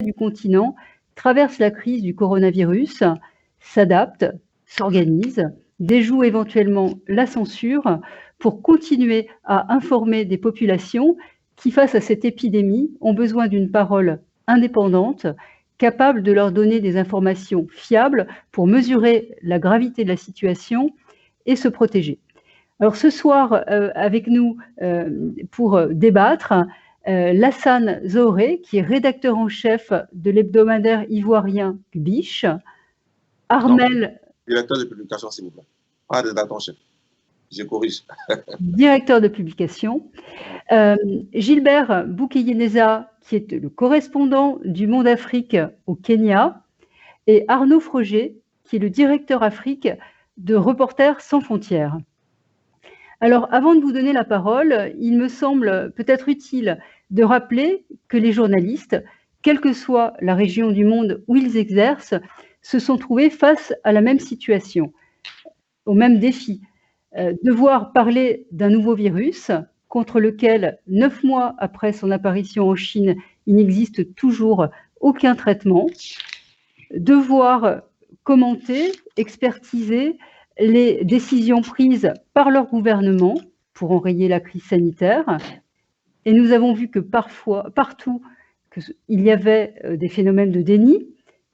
du continent traversent la crise du coronavirus, s'adaptent, s'organisent, déjouent éventuellement la censure pour continuer à informer des populations qui, face à cette épidémie, ont besoin d'une parole indépendante, capable de leur donner des informations fiables pour mesurer la gravité de la situation et se protéger. Alors ce soir, avec nous pour débattre, Lassane Zohré, qui est rédacteur en chef de l'hebdomadaire ivoirien Gbiche, Armel... Directeur de publication, s'il vous plaît. Pas rédacteur en chef. Je corrige. Directeur de publication. Gilbert Boukeyeneza, qui est le correspondant du Monde Afrique au Kenya, et Arnaud Froger, qui est le directeur Afrique de Reporters sans frontières. Alors, avant de vous donner la parole, il me semble peut-être utile de rappeler que les journalistes, quelle que soit la région du monde où ils exercent, se sont trouvés face à la même situation, au même défi. Devoir parler d'un nouveau virus contre lequel, 9 mois après son apparition en Chine, il n'existe toujours aucun traitement. Devoir commenter, expertiser les décisions prises par leur gouvernement pour enrayer la crise sanitaire. Et nous avons vu que partout, il y avait des phénomènes de déni,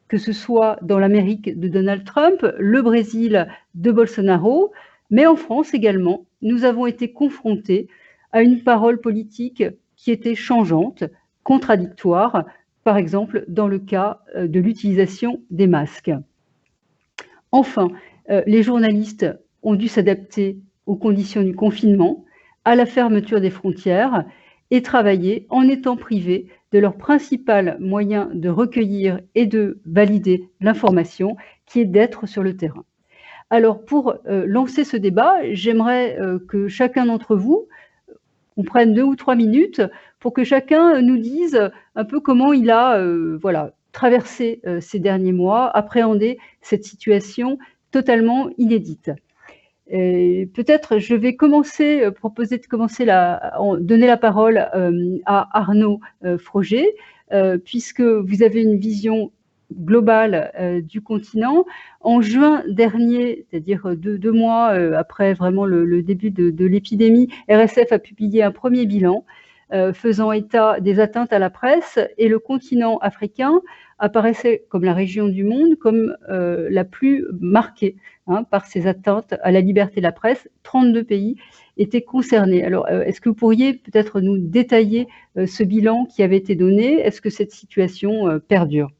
que ce soit dans l'Amérique de Donald Trump, le Brésil de Bolsonaro, mais en France également, nous avons été confrontés à une parole politique qui était changeante, contradictoire, par exemple dans le cas de l'utilisation des masques. Enfin, les journalistes ont dû s'adapter aux conditions du confinement, à la fermeture des frontières et travailler en étant privés de leur principal moyen de recueillir et de valider l'information, qui est d'être sur le terrain. Alors, pour lancer ce débat, j'aimerais que chacun d'entre vous, on prenne 2 ou 3 minutes pour que chacun nous dise un peu comment il a traversé ces derniers mois, appréhendé cette situation totalement inédite. Peut-être je vais proposer de commencer donner la parole à Arnaud Froger, puisque vous avez une vision globale du continent. En juin dernier, c'est-à-dire 2 mois après vraiment le début de l'épidémie, RSF a publié un premier bilan faisant état des atteintes à la presse, et le continent africain apparaissait comme la région du monde comme la plus marquée par ces atteintes à la liberté de la presse. 32 pays étaient concernés. Alors, est-ce que vous pourriez peut-être nous détailler ce bilan qui avait été donné? Est-ce que cette situation perdure?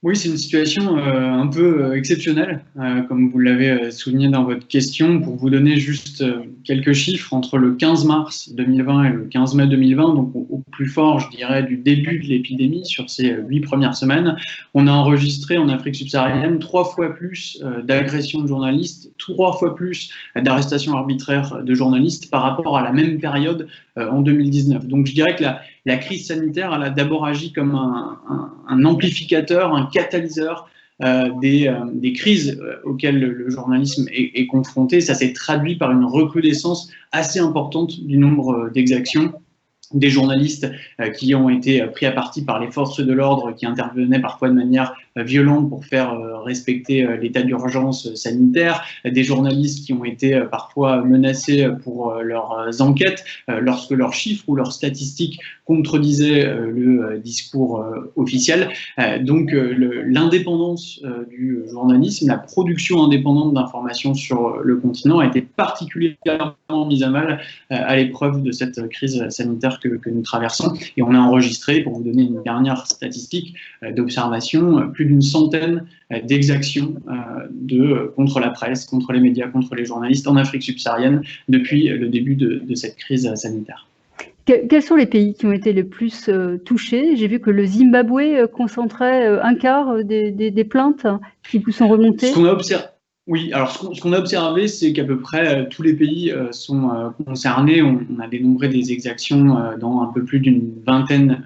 Oui, c'est une situation un peu exceptionnelle, comme vous l'avez souligné dans votre question. Pour vous donner juste quelques chiffres, entre le 15 mars 2020 et le 15 mai 2020, donc au plus fort, je dirais, du début de l'épidémie, sur ces 8 premières semaines, on a enregistré en Afrique subsaharienne 3 fois plus d'agressions de journalistes, 3 fois plus d'arrestations arbitraires de journalistes par rapport à la même période en 2019. Donc je dirais que la crise sanitaire, elle a d'abord agi comme un amplificateur, un catalyseur des crises auxquelles le journalisme est confronté. Ça s'est traduit par une recrudescence assez importante du nombre d'exactions, des journalistes qui ont été pris à partie par les forces de l'ordre, qui intervenaient parfois de manière violente pour faire respecter l'état d'urgence sanitaire, des journalistes qui ont été parfois menacés pour leurs enquêtes lorsque leurs chiffres ou leurs statistiques contredisaient le discours officiel. Donc l'indépendance du journalisme, la production indépendante d'informations sur le continent a été particulièrement mise à mal à l'épreuve de cette crise sanitaire que nous traversons. Et on a enregistré, pour vous donner une dernière statistique d'observation, plus d'une centaine d'exactions contre la presse, contre les médias, contre les journalistes en Afrique subsaharienne depuis le début de cette crise sanitaire. Quels sont les pays qui ont été les plus touchés? J'ai vu que le Zimbabwe concentrait un quart des plaintes qui vous sont remontées. Oui, alors ce qu'on a observé, c'est qu'à peu près tous les pays sont concernés. On a dénombré des exactions dans un peu plus d'une vingtaine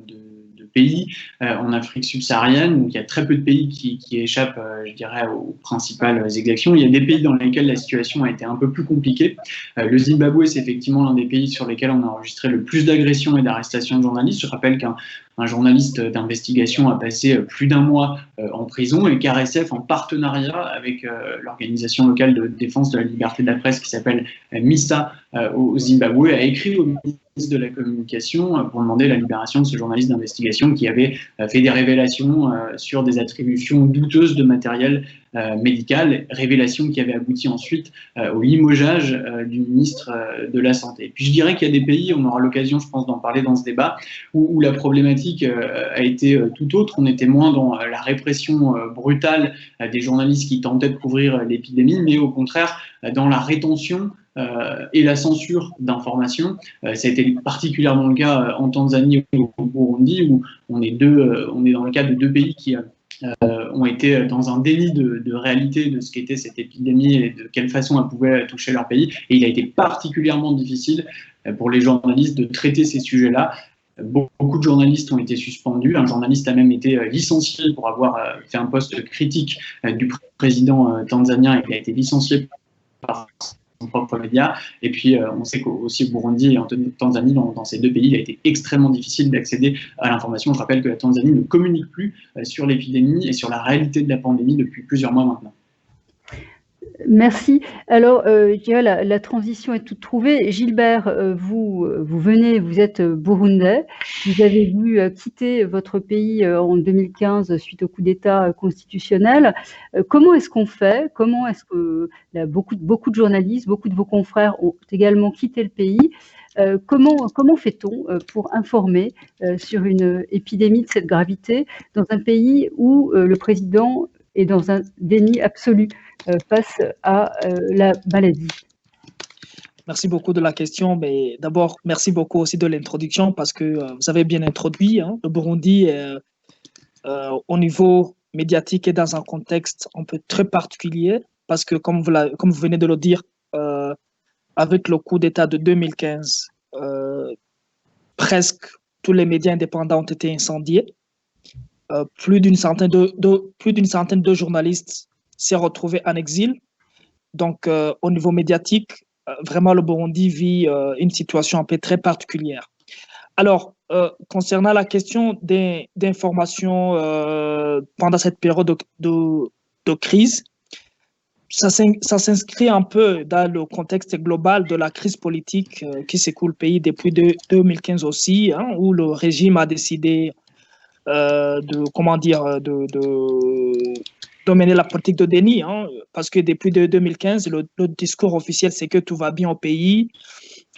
de pays en Afrique subsaharienne. Donc il y a très peu de pays qui échappent, je dirais, aux principales exactions. Il y a des pays dans lesquels la situation a été un peu plus compliquée. Le Zimbabwe, c'est effectivement l'un des pays sur lesquels on a enregistré le plus d'agressions et d'arrestations de journalistes. Je rappelle qu'un un journaliste d'investigation a passé plus d'1 mois en prison et qu'RSF, en partenariat avec l'organisation locale de défense de la liberté de la presse qui s'appelle MISA au Zimbabwe, a écrit au ministre de la Communication pour demander la libération de ce journaliste d'investigation qui avait fait des révélations sur des attributions douteuses de matériel médical, révélations qui avaient abouti ensuite au limogeage du ministre de la Santé. Et puis je dirais qu'il y a des pays, on aura l'occasion, je pense, d'en parler dans ce débat, où la problématique a été tout autre. On était moins dans la répression brutale des journalistes qui tentaient de couvrir l'épidémie, mais au contraire dans la rétention et la censure d'informations. Ça a été particulièrement le cas en Tanzanie et au Burundi, où on est dans le cas de 2 pays qui ont été dans un déni de réalité de ce qu'était cette épidémie et de quelle façon elle pouvait toucher leur pays. Et il a été particulièrement difficile pour les journalistes de traiter ces sujets-là. Beaucoup de journalistes ont été suspendus. Un journaliste a même été licencié pour avoir fait un poste critique du président tanzanien et il a été licencié par son propre média. Et puis, on sait qu'aussi au Burundi et en Tanzanie, dans ces 2 pays, il a été extrêmement difficile d'accéder à l'information. Je rappelle que la Tanzanie ne communique plus sur l'épidémie et sur la réalité de la pandémie depuis plusieurs mois maintenant. Merci. Alors, je dirais la transition est toute trouvée. Gilbert, vous êtes burundais. Vous avez dû quitter votre pays en 2015 suite au coup d'État constitutionnel. Comment est-ce qu'on fait? Comment est-ce que beaucoup de journalistes, beaucoup de vos confrères ont également quitté le pays? Comment fait-on pour informer sur une épidémie de cette gravité dans un pays où le président est dans un déni absolu face à la maladie? Merci beaucoup de la question, mais d'abord, merci beaucoup aussi de l'introduction parce que vous avez bien introduit. Le Burundi, au niveau médiatique, est dans un contexte un peu très particulier parce que, comme vous venez de le dire, avec le coup d'État de 2015, presque tous les médias indépendants ont été incendiés. Plus d'une centaine de journalistes s'est retrouvé en exil. Donc, au niveau médiatique, vraiment, le Burundi vit une situation un peu très particulière. Alors, concernant la question d'information pendant cette période de crise, ça s'inscrit un peu dans le contexte global de la crise politique qui secoue le pays depuis 2015 aussi, où le régime a décidé de mener la politique de déni, parce que depuis 2015, le discours officiel, c'est que tout va bien au pays,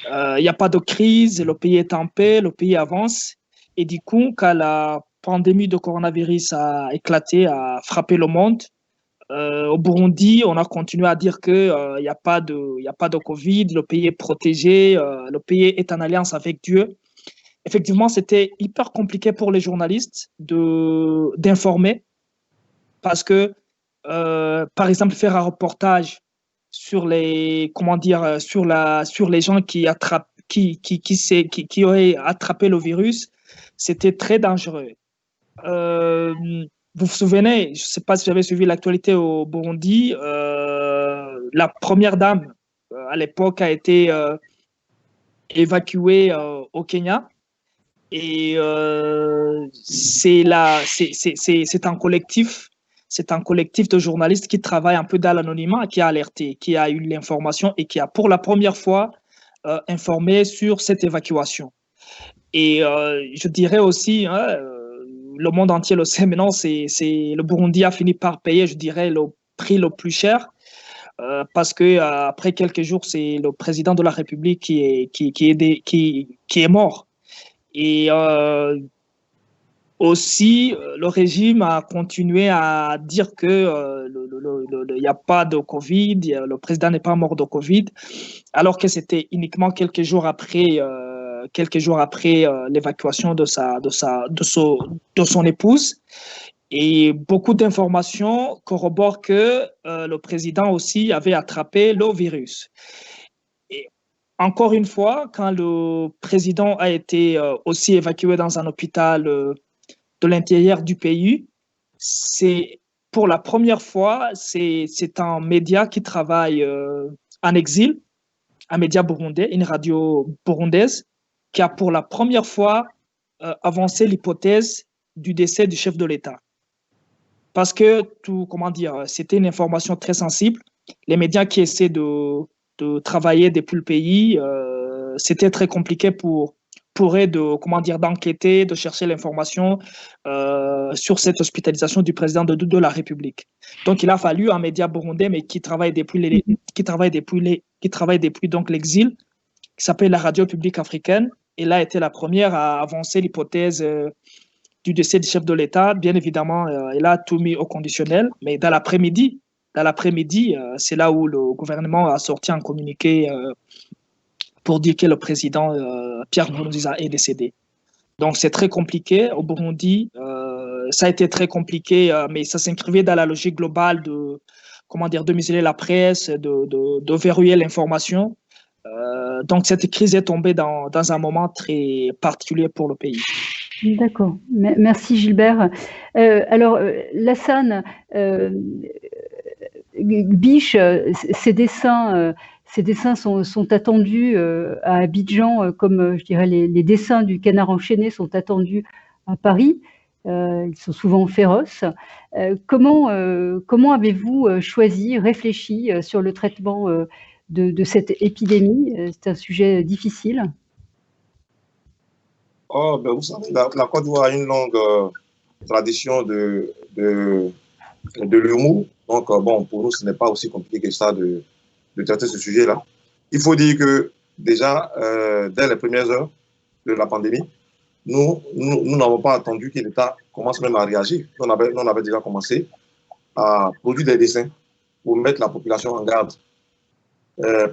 il n'y a pas de crise, le pays est en paix, le pays avance. Et du coup, quand la pandémie de coronavirus a éclaté, a frappé le monde, au Burundi, on a continué à dire qu'il n'y a pas de Covid, le pays est protégé, le pays est en alliance avec Dieu. Effectivement, c'était hyper compliqué pour les journalistes d'informer parce que, par exemple, faire un reportage sur les gens qui auraient attrapé le virus, c'était très dangereux. Vous vous souvenez, je ne sais pas si vous avez suivi l'actualité au Burundi, la première dame à l'époque a été évacuée au Kenya. Et c'est un collectif de journalistes qui travaille un peu dans l'anonymat, qui a alerté, qui a eu l'information et qui a pour la première fois informé sur cette évacuation. Et je dirais aussi, le monde entier le sait maintenant, le Burundi a fini par payer, je dirais, le prix le plus cher. Parce que après quelques jours, c'est le président de la République qui est mort. Et aussi, le régime a continué à dire que il n'y a pas de Covid, le président n'est pas mort de Covid, alors que c'était uniquement quelques jours après l'évacuation de son épouse. Et beaucoup d'informations corroborent que le président aussi avait attrapé le virus. Encore une fois, quand le président a été aussi évacué dans un hôpital de l'intérieur du pays, c'est pour la première fois, c'est un média qui travaille en exil, un média burundais, une radio burundaise, qui a pour la première fois avancé l'hypothèse du décès du chef de l'État. Parce que, c'était une information très sensible. Les médias qui essaient de travailler depuis le pays, c'était très compliqué pour eux d'enquêter, de chercher l'information sur cette hospitalisation du président de la République. Donc, il a fallu un média burundais, mais qui travaille depuis donc l'exil, qui s'appelle la Radio Publique Africaine. Elle a été la première à avancer l'hypothèse du décès du chef de l'État. Bien évidemment, elle a tout mis au conditionnel, mais dans l'après-midi, c'est là où le gouvernement a sorti un communiqué pour dire que le président Pierre Nkurunziza est décédé. Donc, c'est très compliqué. Au Burundi, ça a été très compliqué, mais ça s'inscrivait dans la logique globale de museler la presse, de verrouiller l'information. Donc, cette crise est tombée dans un moment très particulier pour le pays. D'accord. Merci Gilbert. Alors, Lassane, Biche, ces dessins sont attendus à Abidjan, comme je dirais les dessins du Canard enchaîné sont attendus à Paris. Ils sont souvent féroces. Comment avez-vous réfléchi sur le traitement de cette épidémie? C'est un sujet difficile. Oh, ben vous savez, la Côte d'Ivoire a une longue tradition de l'humour. Donc, bon, pour nous, ce n'est pas aussi compliqué que ça de traiter ce sujet-là. Il faut dire que déjà, dès les premières heures de la pandémie, nous n'avons pas attendu que l'État commence même à réagir. On avait déjà commencé à produire des dessins pour mettre la population en garde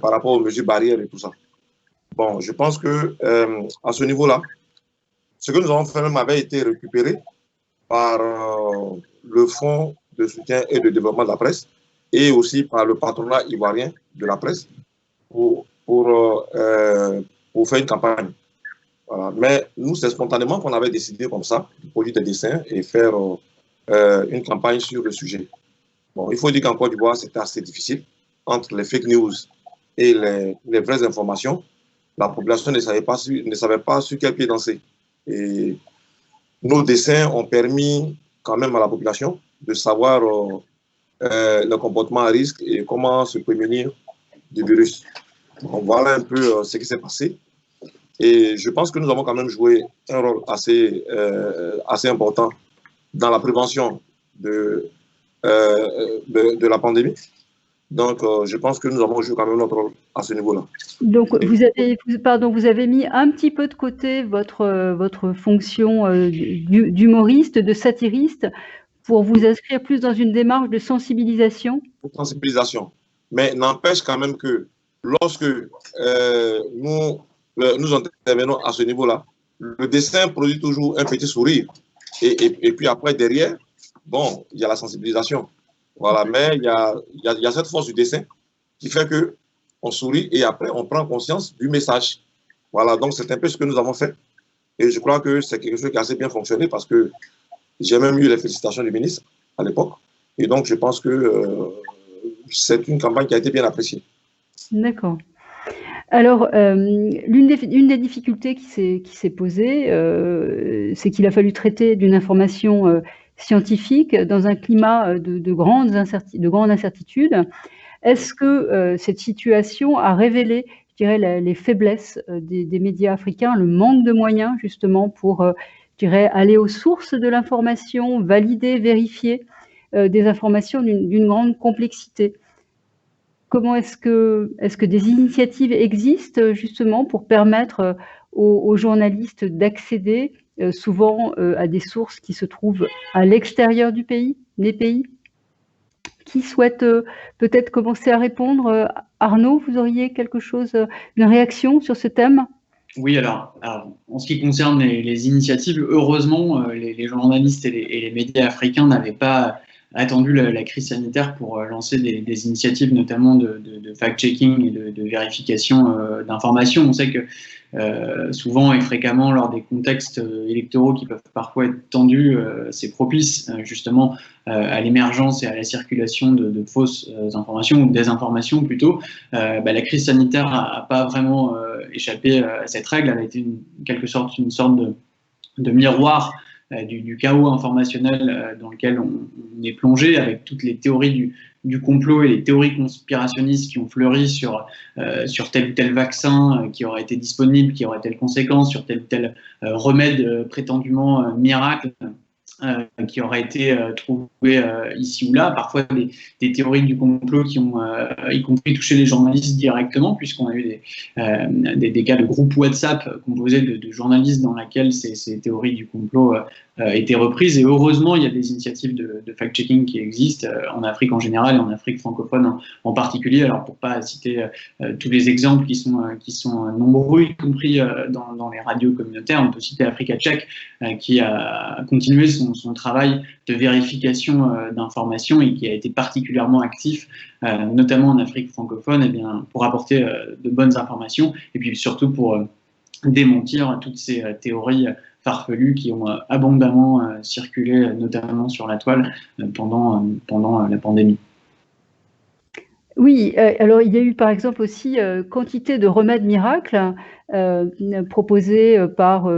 par rapport aux mesures barrières et tout ça. Bon, je pense que à ce niveau-là, ce que nous avons fait même avait été récupéré par le Fonds de soutien et de développement de la presse et aussi par le patronat ivoirien de la presse pour faire une campagne. Voilà. Mais nous, c'est spontanément qu'on avait décidé comme ça de produire des dessins et faire une campagne sur le sujet. Bon, il faut dire qu'en Côte d'Ivoire, c'était assez difficile. Entre les fake news et les vraies informations, la population ne savait pas sur quel pied danser. Et nos dessins ont permis quand même à la population de savoir le comportement à risque et comment se prémunir du virus. Donc voilà un peu ce qui s'est passé. Et je pense que nous avons quand même joué un rôle assez important dans la prévention de la pandémie. Donc, je pense que nous avons joué quand même notre rôle à ce niveau-là. Donc, vous avez mis un petit peu de côté votre fonction d'humoriste, de satiriste, pour vous inscrire plus dans une démarche de sensibilisation. Sensibilisation. Mais n'empêche quand même que lorsque nous intervenons à ce niveau-là, le dessin produit toujours un petit sourire. Et puis après, derrière, bon, il y a la sensibilisation. Voilà, mais il y a cette force du dessin qui fait qu'on sourit et après, on prend conscience du message. Voilà, donc c'est un peu ce que nous avons fait. Et je crois que c'est quelque chose qui a assez bien fonctionné parce que j'ai même eu les félicitations du ministre à l'époque. Et donc, je pense que c'est une campagne qui a été bien appréciée. D'accord. Alors, l'une des difficultés qui s'est posée, c'est qu'il a fallu traiter d'une information scientifique dans un climat de grandes incertitudes. Est-ce que cette situation a révélé, je dirais, les faiblesses des médias africains, le manque de moyens justement pour, je dirais, aller aux sources de l'information, valider, vérifier des informations d'une grande complexité? Comment est-ce que des initiatives existent justement pour permettre aux journalistes d'accéder souvent à des sources qui se trouvent à l'extérieur du pays, des pays? Qui souhaite peut-être commencer à répondre? Arnaud, vous auriez quelque chose, une réaction sur ce thème? Oui, alors en ce qui concerne les initiatives, heureusement, les journalistes et les médias africains n'avaient pas attendu la crise sanitaire pour lancer des initiatives, notamment de fact-checking et de vérification d'informations. On sait que souvent et fréquemment, lors des contextes électoraux qui peuvent parfois être tendus, c'est propice justement à l'émergence et à la circulation de fausses informations ou de désinformations plutôt. La crise sanitaire n'a pas vraiment échappé à cette règle. Elle a été en quelque sorte une sorte de miroir du chaos informationnel dans lequel on est plongé, avec toutes les théories du complot et les théories conspirationnistes qui ont fleuri sur tel ou tel vaccin qui aurait été disponible, qui aurait telle conséquence, sur tel ou tel remède prétendument miracle qui aurait été trouvé ici ou là, parfois des théories du complot qui ont y compris touché les journalistes directement, puisqu'on a eu des cas de groupes WhatsApp composés de journalistes dans lesquels ces théories du complot étaient reprises. Et heureusement, il y a des initiatives de fact-checking qui existent en Afrique en général et en Afrique francophone en particulier. Alors, pour pas citer tous les exemples qui sont nombreux, y compris dans les radios communautaires, on peut citer Africa Check qui a continué son travail de vérification d'informations et qui a été particulièrement actif, notamment en Afrique francophone, eh bien, pour apporter de bonnes informations et puis surtout pour démentir toutes ces théories farfelues qui ont abondamment circulé, notamment sur la toile, pendant la pandémie. Oui, alors il y a eu par exemple aussi quantité de remèdes miracles proposés par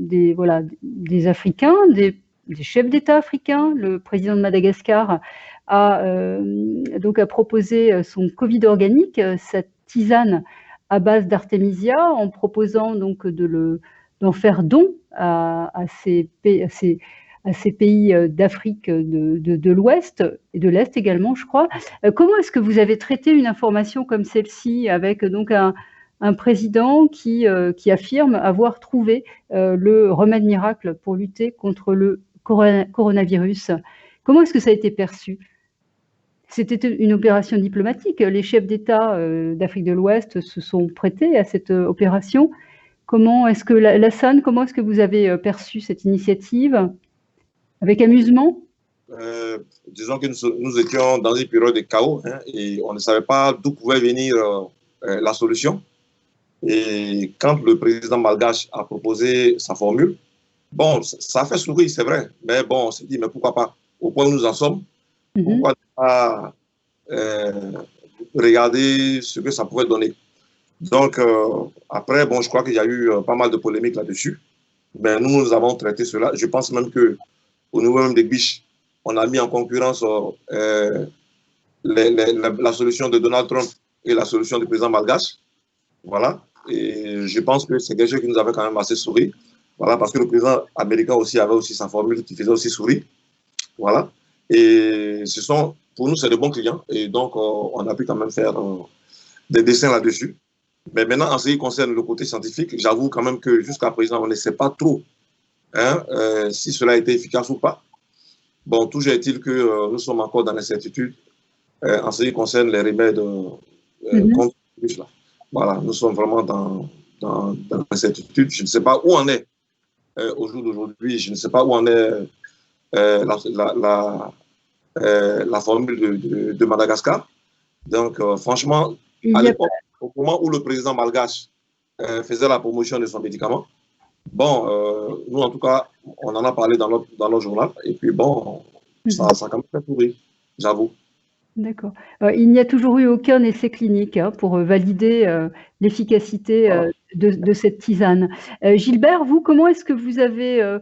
des Africains, des chefs d'État africains. Le président de Madagascar a proposé son Covid organique, cette tisane à base d'artémisia, en proposant donc d'en faire don à ces pays d'Afrique de l'Ouest et de l'Est également, je crois. Comment est-ce que vous avez traité une information comme celle-ci, avec donc un président qui affirme avoir trouvé le remède miracle pour lutter contre le coronavirus? Comment est-ce que ça a été perçu? C'était une opération diplomatique. Les chefs d'État d'Afrique de l'Ouest se sont prêtés à cette opération. Comment est-ce que Lassane, comment est-ce que vous avez perçu cette initiative? Avec amusement? Disons que nous étions dans une période de chaos et on ne savait pas d'où pouvait venir la solution. Et quand le président malgache a proposé sa formule, bon, ça a fait sourire, c'est vrai, mais bon, on s'est dit, mais pourquoi pas? Au point où nous en sommes, pourquoi ne pas regarder ce que ça pouvait donner? Donc, après, bon, je crois qu'il y a eu pas mal de polémiques là-dessus, mais nous avons traité cela. Je pense même que au niveau même des biches, on a mis en concurrence la solution de Donald Trump et la solution du président malgache. Voilà. Et je pense que c'est quelque chose qui nous avait quand même assez souri. Voilà, parce que le président américain aussi avait aussi sa formule qui faisait aussi sourire. Voilà. Et pour nous, c'est de bons clients. Et donc, on a pu quand même faire des dessins là-dessus. Mais maintenant, en ce qui concerne le côté scientifique, j'avoue quand même que jusqu'à présent, on ne sait pas trop si cela a été efficace ou pas. Bon, toujours est-il que nous sommes encore dans l'incertitude en ce qui concerne les remèdes contre le virus. Voilà, nous sommes vraiment dans l'incertitude. Je ne sais pas où on est au jour d'aujourd'hui. Je ne sais pas où en est la formule de Madagascar. Donc, franchement, à l'époque, au moment où le président malgache faisait la promotion de son médicament, bon, nous, en tout cas, on en a parlé dans notre journal. Et puis, bon, ça a quand même fait sourire, j'avoue. D'accord. Il n'y a toujours eu aucun essai clinique pour valider l'efficacité de cette tisane. Gilbert, vous, comment est-ce que vous avez,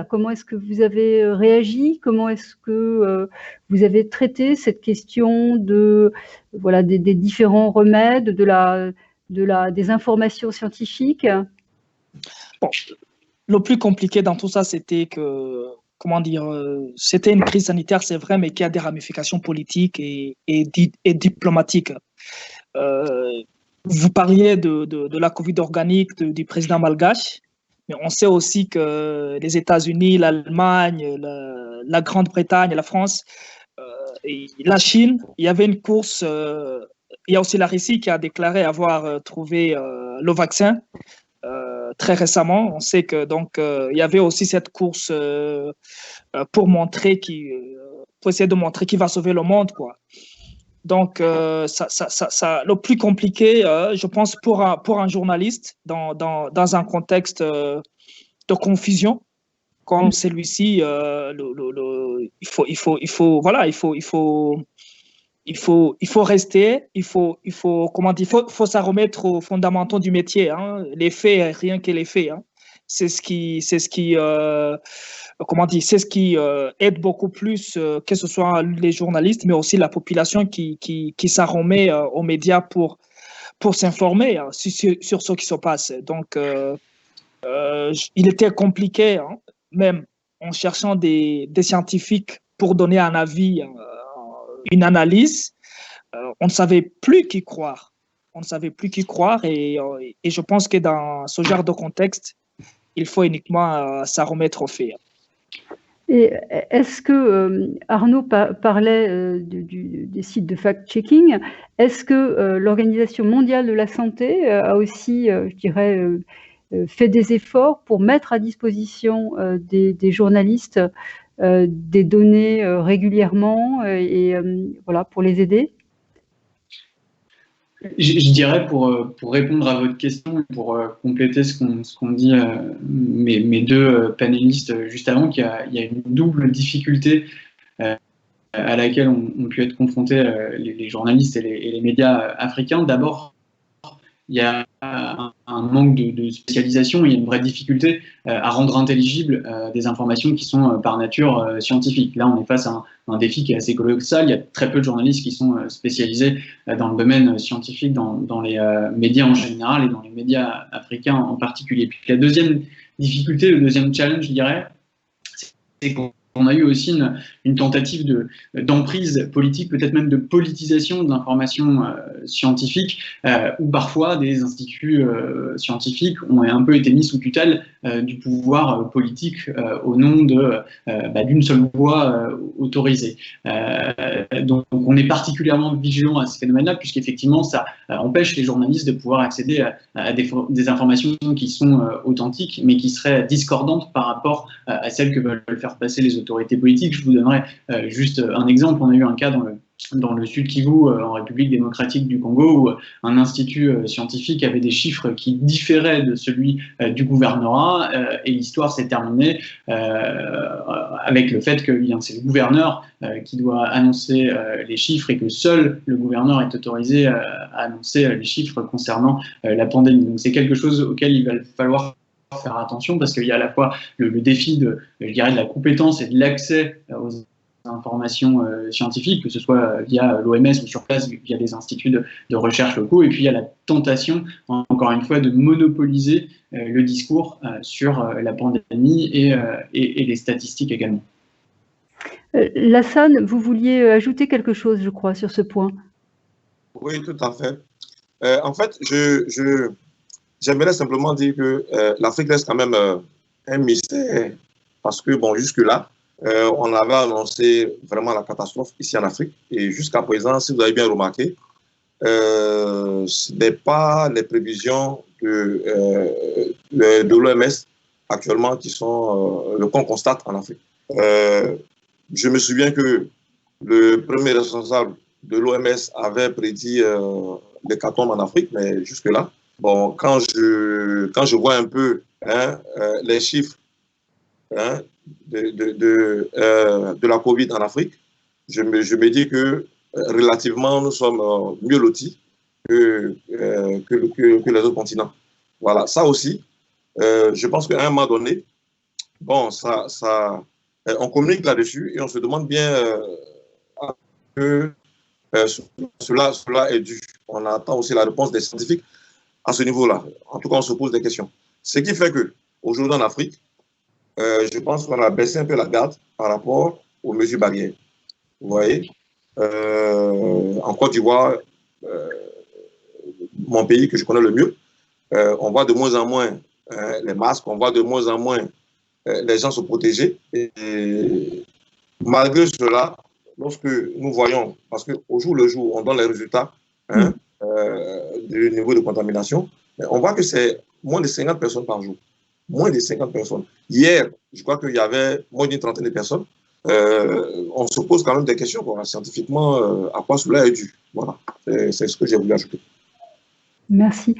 comment est-ce que vous avez réagi? Comment est-ce que vous avez traité cette question des différents remèdes, des informations scientifiques? Bon, le plus compliqué dans tout ça, c'était que, comment dire, c'était une crise sanitaire, c'est vrai, mais qui a des ramifications politiques et diplomatiques. Vous parliez de la Covid organique du président malgache, mais on sait aussi que les États-Unis, l'Allemagne, la Grande-Bretagne, la France, et la Chine, il y avait une course. Il y a aussi la Russie qui a déclaré avoir trouvé le vaccin. Très récemment, on sait que donc il y avait aussi cette course pour essayer de montrer qui va sauver le monde, quoi. Donc le plus compliqué, je pense, pour un journaliste dans un contexte de confusion comme celui-ci, il faut rester, il faut s'en remettre aux fondamentaux du métier, hein, les faits, rien que les faits. Hein. c'est ce qui aide beaucoup plus, que ce soit les journalistes, mais aussi la population qui s'en remet aux médias pour s'informer sur ce qui se passe. Donc, il était compliqué, hein, même en cherchant des scientifiques pour donner un avis, une analyse. On ne savait plus qui croire. Et je pense que dans ce genre de contexte, il faut uniquement s'en remettre au fait. Et est-ce que Arnaud parlait des sites de fact-checking? Est-ce que l'Organisation mondiale de la santé a aussi, je dirais, fait des efforts pour mettre à disposition des journalistes des données régulièrement et voilà, pour les aider? Je dirais pour répondre à votre question et pour compléter ce qu'ont dit mes deux panélistes juste avant, qu'il y a une double difficulté à laquelle ont pu être confrontés les journalistes et les médias africains. D'abord, il y a un manque de spécialisation, il y a une vraie difficulté à rendre intelligibles des informations qui sont par nature scientifiques. Là, on est face à un défi qui est assez colossal. Il y a très peu de journalistes qui sont spécialisés dans le domaine scientifique, dans les médias en général et dans les médias africains en particulier. Puis la deuxième difficulté, le deuxième challenge, je dirais, c'est qu'on a eu aussi une tentative d'emprise politique, peut-être même de politisation de l'information scientifique, où parfois des instituts scientifiques ont un peu été mis sous tutelle du pouvoir politique au nom d'une seule voix autorisée. Donc on est particulièrement vigilant à ce phénomène-là, puisqu'effectivement ça empêche les journalistes de pouvoir accéder à des informations qui sont authentiques, mais qui seraient discordantes par rapport à celles que veulent faire passer les autorités politiques. Je vous donnerai juste un exemple. On a eu un cas dans le Sud Kivu, en République démocratique du Congo, où un institut scientifique avait des chiffres qui différaient de celui du gouvernorat, et l'histoire s'est terminée avec le fait que c'est le gouverneur qui doit annoncer les chiffres et que seul le gouverneur est autorisé à annoncer les chiffres concernant la pandémie. Donc c'est quelque chose auquel il va falloir faire attention, parce qu'il y a à la fois le défi de la compétence et de l'accès aux informations scientifiques, que ce soit via l'OMS ou sur place via des instituts de recherche locaux, et puis il y a la tentation, encore une fois, de monopoliser le discours sur la pandémie et les statistiques également. Lassane, vous vouliez ajouter quelque chose, je crois, sur ce point. Oui, tout à fait. En fait, j'aimerais simplement dire que l'Afrique reste quand même un mystère, parce que, bon, jusque-là, on avait annoncé vraiment la catastrophe ici en Afrique, et jusqu'à présent, si vous avez bien remarqué, ce n'est pas les prévisions de l'OMS actuellement qui sont qu'on constate en Afrique. Je me souviens que le premier responsable de l'OMS avait prédit l'hécatombe en Afrique, mais jusque-là, bon, quand je vois un peu les chiffres de la COVID en Afrique, je me dis que relativement, nous sommes mieux lotis que les autres continents. Voilà, ça aussi, je pense qu'à un moment donné, bon, on communique là-dessus et on se demande bien que cela est dû. On attend aussi la réponse des scientifiques à ce niveau-là. En tout cas, on se pose des questions. Ce qui fait qu'aujourd'hui en Afrique, je pense qu'on a baissé un peu la garde par rapport aux mesures barrières. Vous voyez, en Côte d'Ivoire, mon pays que je connais le mieux, on voit de moins en moins les masques, on voit de moins en moins les gens se protéger. Et malgré cela, lorsque nous voyons, parce qu'au jour le jour, on donne les résultats du niveau de contamination, on voit que c'est moins de 50 personnes par jour. Moins de 50 personnes. Hier, je crois qu'il y avait moins d'une trentaine de personnes. On se pose quand même des questions, scientifiquement, à quoi cela est dû. Voilà, c'est ce que j'ai voulu ajouter. Merci.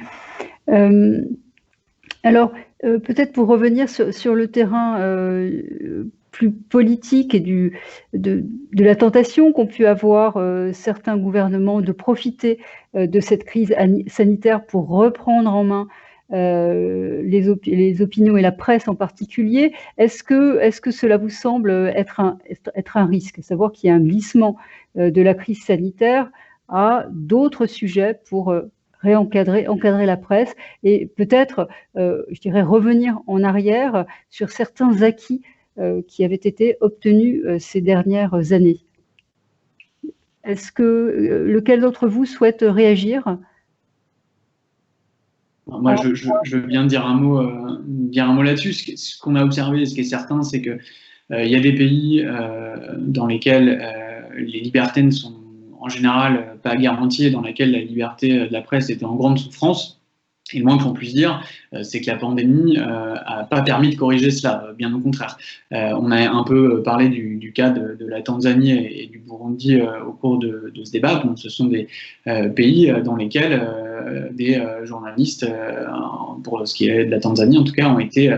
Alors, peut-être pour revenir sur le terrain plus politique et de la tentation qu'ont pu avoir certains gouvernements de profiter de cette crise sanitaire pour reprendre en main les opinions et la presse en particulier. Est-ce que cela vous semble être un risque, savoir qu'il y a un glissement de la crise sanitaire à d'autres sujets pour encadrer la presse et peut-être, je dirais, revenir en arrière sur certains acquis qui avaient été obtenus ces dernières années? Est-ce que lequel d'entre vous souhaite réagir? Moi, je veux bien dire un mot là-dessus. Ce qu'on a observé, ce qui est certain, c'est que il y a des pays dans lesquels les libertés ne sont en général pas garanties, et dans lesquels la liberté de la presse était en grande souffrance. Et le moins qu'on puisse dire, c'est que la pandémie n'a pas permis de corriger cela, bien au contraire. On a un peu parlé du cas de la Tanzanie et du Burundi au cours de ce débat. Bon, ce sont des pays dans lesquels des journalistes, pour ce qui est de la Tanzanie en tout cas, ont été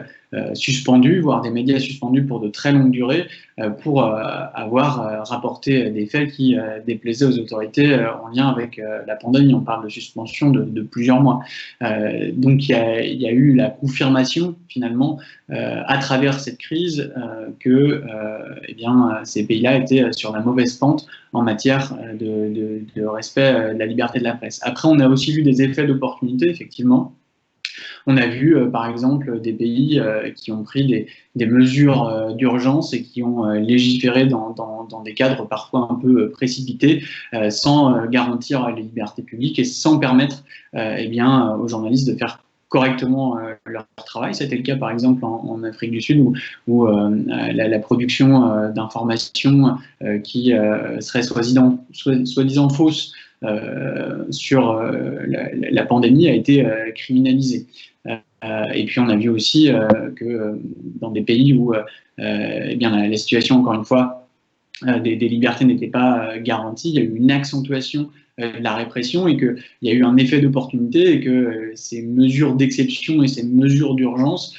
suspendus, voire des médias suspendus pour de très longues durées, pour avoir rapporté des faits qui déplaisaient aux autorités en lien avec la pandémie. On parle de suspension de plusieurs mois. Donc il y a eu la confirmation finalement à travers cette crise que eh bien, ces pays-là étaient sur la mauvaise pente en matière de respect de la liberté de la presse. Après, on a aussi vu des effets d'opportunité, effectivement. On a vu, par exemple, des pays qui ont pris des mesures d'urgence et qui ont légiféré dans des cadres parfois un peu précipités, sans garantir les libertés publiques et sans permettre eh bien, aux journalistes de faire correctement leur travail. C'était le cas par exemple en Afrique du Sud où la production d'informations qui serait soi-disant fausse sur la pandémie a été criminalisée. Et puis on a vu aussi que dans des pays où eh bien, la situation, encore une fois, des libertés n'étaient pas garanties, il y a eu une accentuation de la répression et qu'il y a eu un effet d'opportunité et que ces mesures d'exception et ces mesures d'urgence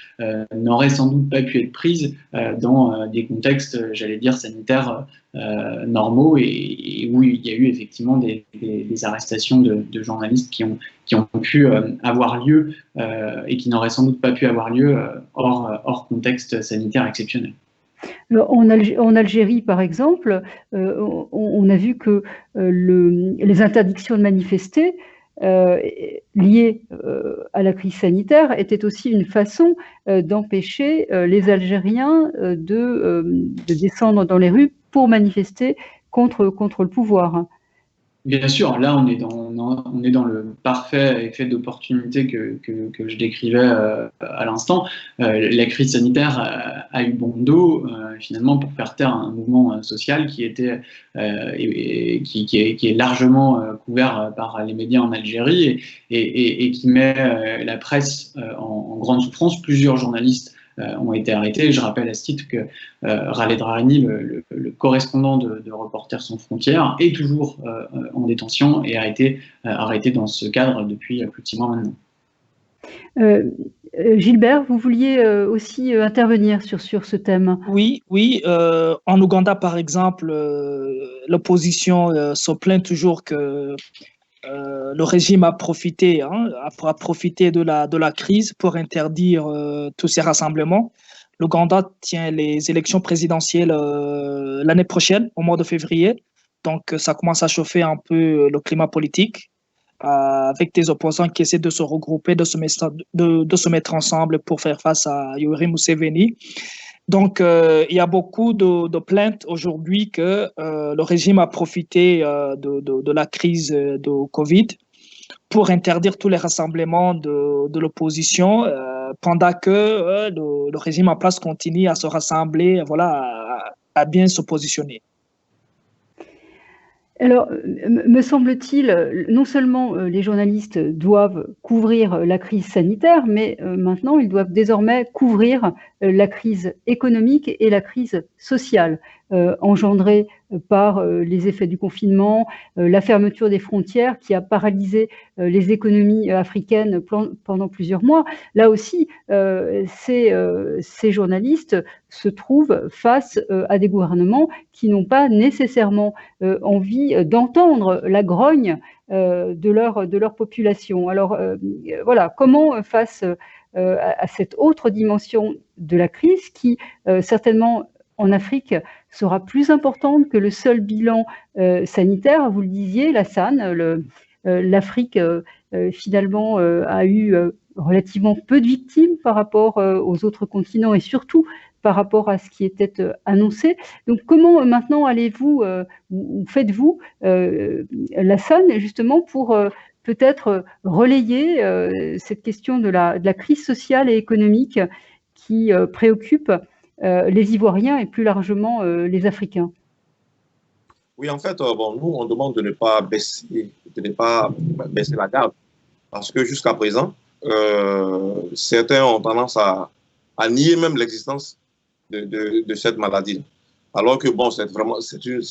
n'auraient sans doute pas pu être prises dans des contextes, j'allais dire, sanitaires normaux et où il y a eu effectivement des arrestations de journalistes qui ont pu avoir lieu et qui n'auraient sans doute pas pu avoir lieu hors contexte sanitaire exceptionnel. En Algérie, par exemple, on a vu que les interdictions de manifester liées à la crise sanitaire étaient aussi une façon d'empêcher les Algériens de descendre dans les rues pour manifester contre le pouvoir. Bien sûr, là on est dans le parfait effet d'opportunité que je décrivais à l'instant. La crise sanitaire a eu bon dos finalement pour faire taire un mouvement social qui était qui est largement couvert par les médias en Algérie et qui met la presse en grande souffrance. Plusieurs journalistes ont été arrêtés. Je rappelle à ce titre que Khaled Drareni, le correspondant de Reporters sans frontières, est toujours en détention et a été arrêté dans ce cadre depuis plus de 6 mois maintenant. Gilbert, vous vouliez aussi intervenir sur ce thème. Oui. En Ouganda, par exemple, l'opposition se plaint toujours que le régime a profité de la crise pour interdire tous ces rassemblements. L'Ouganda tient les élections présidentielles l'année prochaine, au mois de février. Donc, ça commence à chauffer un peu le climat politique avec des opposants qui essaient de se regrouper, de se mettre ensemble pour faire face à Yoweri Museveni. Donc, il y a beaucoup de plaintes aujourd'hui que le régime a profité de la crise de Covid pour interdire tous les rassemblements de l'opposition pendant que le régime en place continue à se rassembler, voilà, à bien se positionner. Alors, me semble-t-il, non seulement les journalistes doivent couvrir la crise sanitaire, mais maintenant, ils doivent désormais couvrir la crise économique et la crise sociale. engendrées par les effets du confinement, la fermeture des frontières qui a paralysé les économies africaines pendant plusieurs mois. Là aussi, ces journalistes se trouvent face à des gouvernements qui n'ont pas nécessairement envie d'entendre la grogne de leur population. Alors voilà, comment face à cette autre dimension de la crise qui certainement en Afrique sera plus importante que le seul bilan sanitaire. Vous le disiez, Lassane, l'Afrique finalement a eu relativement peu de victimes par rapport aux autres continents et surtout par rapport à ce qui était annoncé. Donc comment maintenant allez-vous ou faites-vous, Lassane, justement pour peut-être relayer cette question de la crise sociale et économique qui préoccupe les Ivoiriens et plus largement les Africains? Oui, en fait, bon, nous, on demande de ne pas baisser la garde, parce que jusqu'à présent, certains ont tendance à nier même l'existence de cette maladie. Alors que, bon, c'est une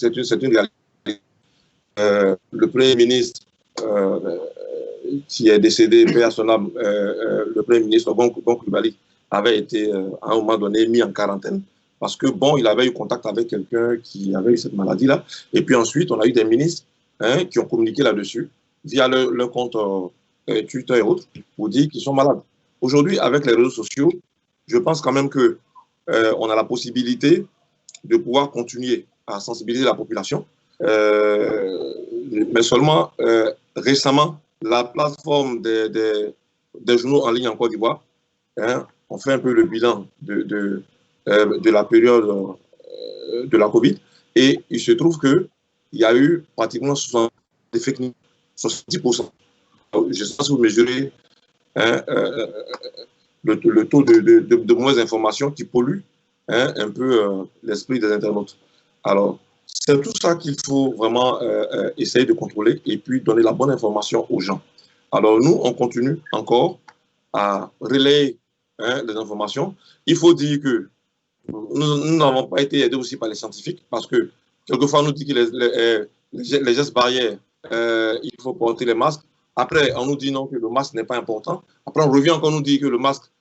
réalité. Le Premier ministre qui est décédé, paix à son âme, le Premier ministre Gon Coulibaly, avait été à un moment donné mis en quarantaine parce que, bon, il avait eu contact avec quelqu'un qui avait eu cette maladie-là. Et puis ensuite, on a eu des ministres qui ont communiqué là-dessus via leur compte Twitter et autres pour dire qu'ils sont malades. Aujourd'hui, avec les réseaux sociaux, je pense quand même que on a la possibilité de pouvoir continuer à sensibiliser la population. Mais seulement récemment, la plateforme des journaux en ligne en Côte d'Ivoire, on fait un peu le bilan de la période de la Covid et il se trouve qu'il y a eu pratiquement 70%. Je ne sais pas si vous mesurez le taux de mauvaises informations qui polluent un peu l'esprit des internautes. Alors, c'est tout ça qu'il faut vraiment essayer de contrôler et puis donner la bonne information aux gens. Alors, nous, on continue encore à relayer les informations. Il faut dire que nous n'avons pas été aidés aussi par les scientifiques parce que quelquefois, on nous dit que les gestes barrières, il faut porter les masques. Après, on nous dit non, que le masque n'est pas important. Après, on revient encore nous dire que le masque,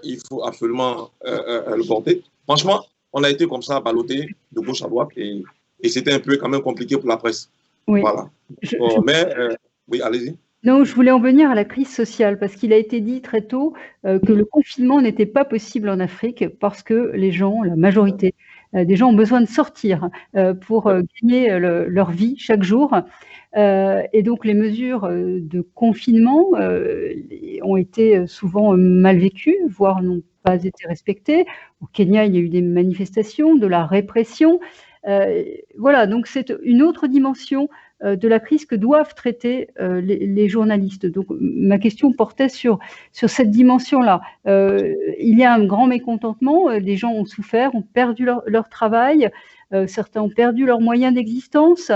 il faut absolument le porter. Franchement, on a été comme ça ballotté de gauche à droite et c'était un peu quand même compliqué pour la presse. Oui. Voilà. Oui, allez-y. Non, je voulais en venir à la crise sociale parce qu'il a été dit très tôt que le confinement n'était pas possible en Afrique parce que les gens, la majorité des gens ont besoin de sortir pour gagner leur vie chaque jour. Et donc les mesures de confinement ont été souvent mal vécues, voire n'ont pas été respectées. Au Kenya, il y a eu des manifestations, de la répression. Voilà, donc c'est une autre dimension de la crise que doivent traiter les journalistes. Donc ma question portait sur cette dimension-là. Il y a un grand mécontentement, les gens ont souffert, ont perdu leur travail, certains ont perdu leurs moyens d'existence.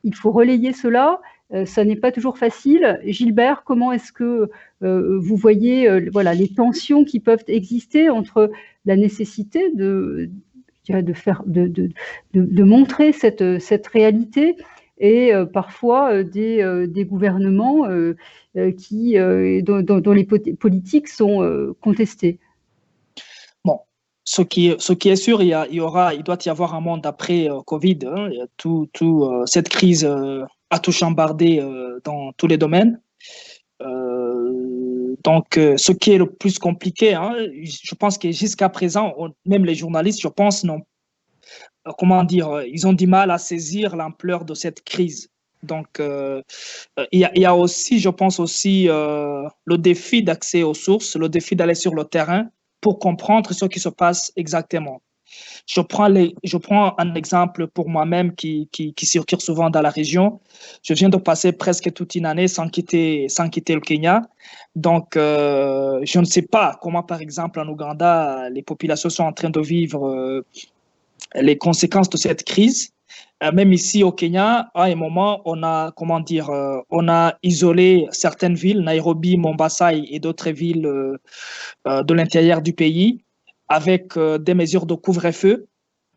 Il faut relayer cela. Ça n'est pas toujours facile. Gilbert, comment est-ce que vous voyez voilà, les tensions qui peuvent exister entre la nécessité de montrer cette réalité et parfois des gouvernements dont les politiques sont contestées? Bon, ce qui est sûr, il doit y avoir un monde après Covid. Cette crise a tout chambardé dans tous les domaines. Donc, ce qui est le plus compliqué, je pense que jusqu'à présent, même les journalistes, je pense, ils ont du mal à saisir l'ampleur de cette crise. Donc, il y a aussi, je pense aussi, le défi d'accès aux sources, le défi d'aller sur le terrain pour comprendre ce qui se passe exactement. Je prends un exemple pour moi-même qui circule souvent dans la région. Je viens de passer presque toute une année sans quitter le Kenya. Donc, je ne sais pas comment, par exemple, en Ouganda, les populations sont en train de vivre les conséquences de cette crise. Même ici au Kenya, à un moment, on a isolé certaines villes, Nairobi, Mombasa et d'autres villes de l'intérieur du pays, avec des mesures de couvre-feu.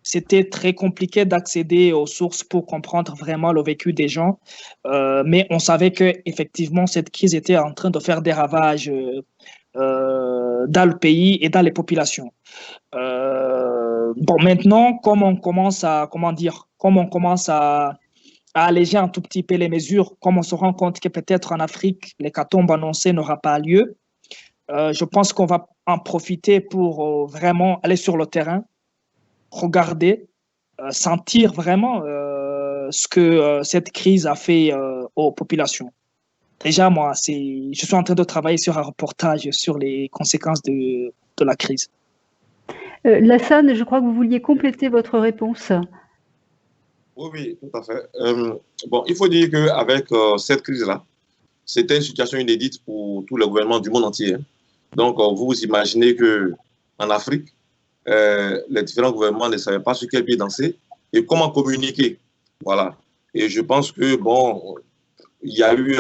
c'était très compliqué d'accéder aux sources pour comprendre vraiment le vécu des gens. Mais on savait que effectivement cette crise était en train de faire des ravages dans le pays et dans les populations. Bon, maintenant, comme on commence à alléger un tout petit peu les mesures, comme on se rend compte que peut-être en Afrique, l'hécatombe annoncée n'aura pas lieu, je pense qu'on va en profiter pour vraiment aller sur le terrain, regarder, sentir vraiment ce que cette crise a fait aux populations. Déjà, moi, je suis en train de travailler sur un reportage sur les conséquences de la crise. Lassane, je crois que vous vouliez compléter votre réponse. Oui, tout à fait. Bon, il faut dire qu'avec cette crise-là, c'était une situation inédite pour tous les gouvernements du monde entier. Donc, vous imaginez qu'en Afrique, les différents gouvernements ne savaient pas sur quel pied danser et comment communiquer. Voilà. Et je pense que, bon, il y a eu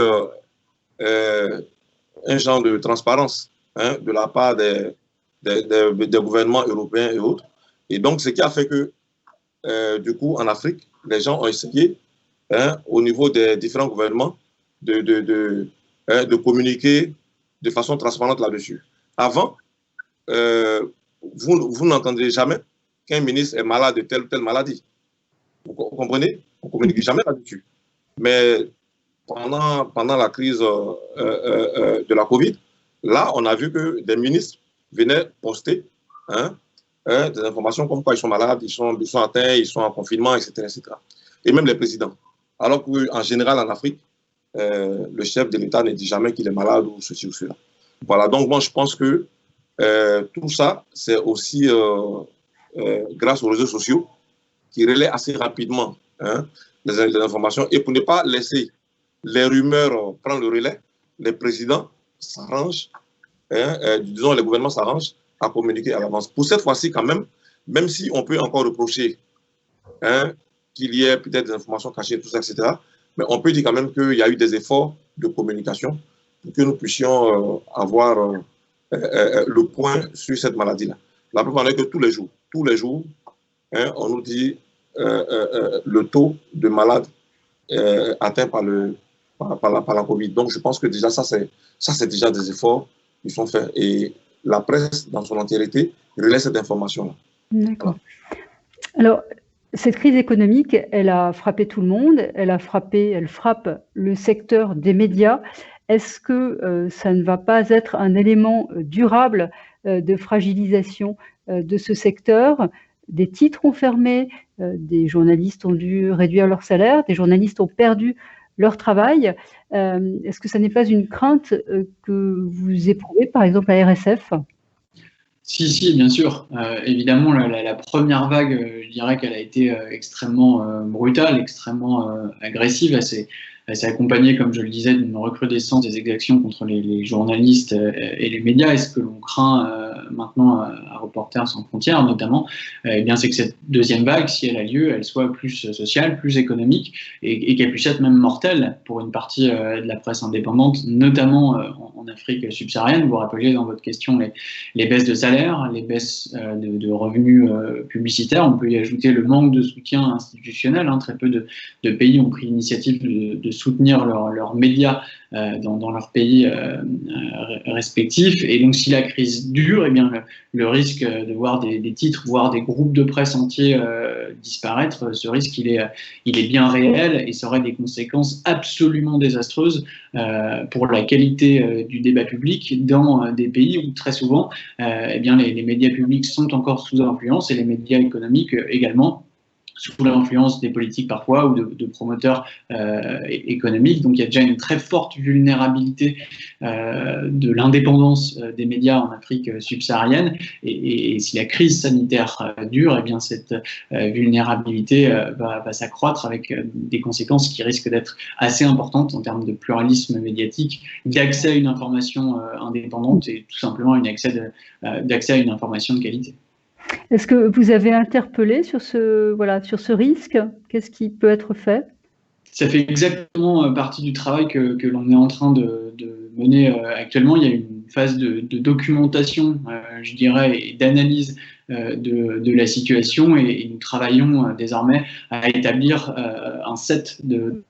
un genre de transparence de la part des gouvernements européens et autres. Et donc, ce qui a fait que, du coup, en Afrique, les gens ont essayé, au niveau des différents gouvernements, de communiquer de façon transparente là-dessus. Avant, vous n'entendrez jamais qu'un ministre est malade de telle ou telle maladie. Vous comprenez? On ne communique jamais là-dessus. Mais pendant la crise de la Covid, là, on a vu que des ministres venaient poster des informations comme quoi ils sont malades, ils sont atteints, ils sont en confinement, etc., etc. Et même les présidents. Alors qu'en général, en Afrique, le chef de l'État ne dit jamais qu'il est malade ou ceci ou cela. Voilà, donc moi, je pense que tout ça, c'est aussi grâce aux réseaux sociaux qui relaient assez rapidement les informations. Et pour ne pas laisser les rumeurs prendre le relais, les présidents s'arrangent, disons les gouvernements s'arrangent à communiquer à l'avance. Pour cette fois-ci, quand même si on peut encore reprocher qu'il y ait peut-être des informations cachées, tout ça, etc., mais on peut dire quand même qu'il y a eu des efforts de communication pour que nous puissions avoir le point sur cette maladie-là. La preuve est que tous les jours, on nous dit le taux de malades atteints par la Covid. Donc, je pense que déjà, ça, c'est déjà des efforts qui sont faits. Et la presse, dans son entièreté, relaie cette information-là. D'accord. Alors, cette crise économique, elle a frappé tout le monde, elle frappe le secteur des médias. Est-ce que ça ne va pas être un élément durable de fragilisation de ce secteur? Des titres ont fermé, des journalistes ont dû réduire leur salaire, des journalistes ont perdu leur travail. Est-ce que ça n'est pas une crainte que vous éprouvez, par exemple, à RSF? Si, bien sûr. Évidemment, la première vague, je dirais qu'elle a été extrêmement brutale, extrêmement agressive. Elle s'est accompagnée, comme je le disais, d'une recrudescence des exactions contre les journalistes et les médias. Et ce que l'on craint maintenant à Reporters sans frontières, notamment, eh bien, c'est que cette deuxième vague, si elle a lieu, elle soit plus sociale, plus économique et qu'elle puisse être même mortelle pour une partie de la presse indépendante, notamment en Afrique subsaharienne. Vous rappelez dans votre question les baisses de salaire, les baisses de revenus publicitaires. On peut y ajouter le manque de soutien institutionnel. Très peu de pays ont pris l'initiative de soutenir leurs médias dans leurs pays respectifs. Et donc, si la crise dure, eh bien, le risque de voir des titres, voire des groupes de presse entiers disparaître, ce risque, il est bien réel et ça aurait des conséquences absolument désastreuses pour la qualité du débat public dans des pays où, très souvent, eh bien, les médias publics sont encore sous influence et les médias économiques également, sous l'influence des politiques parfois ou de promoteurs économiques. Donc il y a déjà une très forte vulnérabilité de l'indépendance des médias en Afrique subsaharienne et si la crise sanitaire dure, eh bien cette vulnérabilité va s'accroître avec des conséquences qui risquent d'être assez importantes en termes de pluralisme médiatique, d'accès à une information indépendante et tout simplement d'accès à une information de qualité. Est-ce que vous avez interpellé sur ce risque? Qu'est-ce qui peut être fait? Ça fait exactement partie du travail que l'on est en train de mener actuellement. Il y a une phase de documentation, je dirais, et d'analyse de la situation et nous travaillons désormais à établir un set de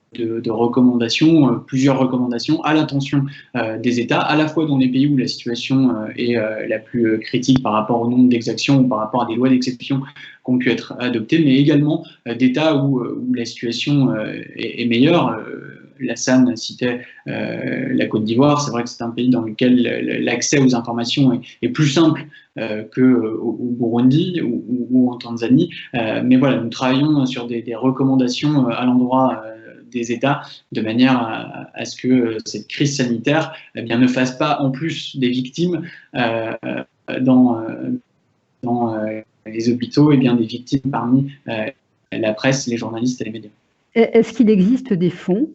recommandations, plusieurs recommandations à l'attention des États, à la fois dans les pays où la situation est la plus critique par rapport au nombre d'exactions ou par rapport à des lois d'exception qui ont pu être adoptées, mais également d'États où la situation est meilleure. Lassane citait la Côte d'Ivoire. C'est vrai que c'est un pays dans lequel l'accès aux informations est plus simple qu'au Burundi ou en Tanzanie. Mais voilà, nous travaillons sur des recommandations à l'endroit des États de manière à ce que cette crise sanitaire ne fasse pas en plus des victimes dans les hôpitaux, des victimes parmi la presse, les journalistes et les médias. Est-ce qu'il existe des fonds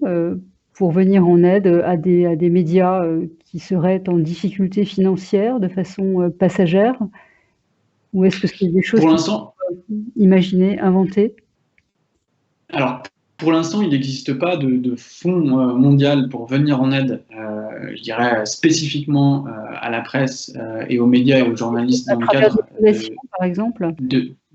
pour venir en aide à des médias qui seraient en difficulté financière de façon passagère? Ou est-ce que c'est des choses pour l'instant, imaginées, inventées? Alors, pour l'instant, il n'existe pas de fonds mondial pour venir en aide, je dirais, spécifiquement à la presse et aux médias et aux journalistes dans le cadre par exemple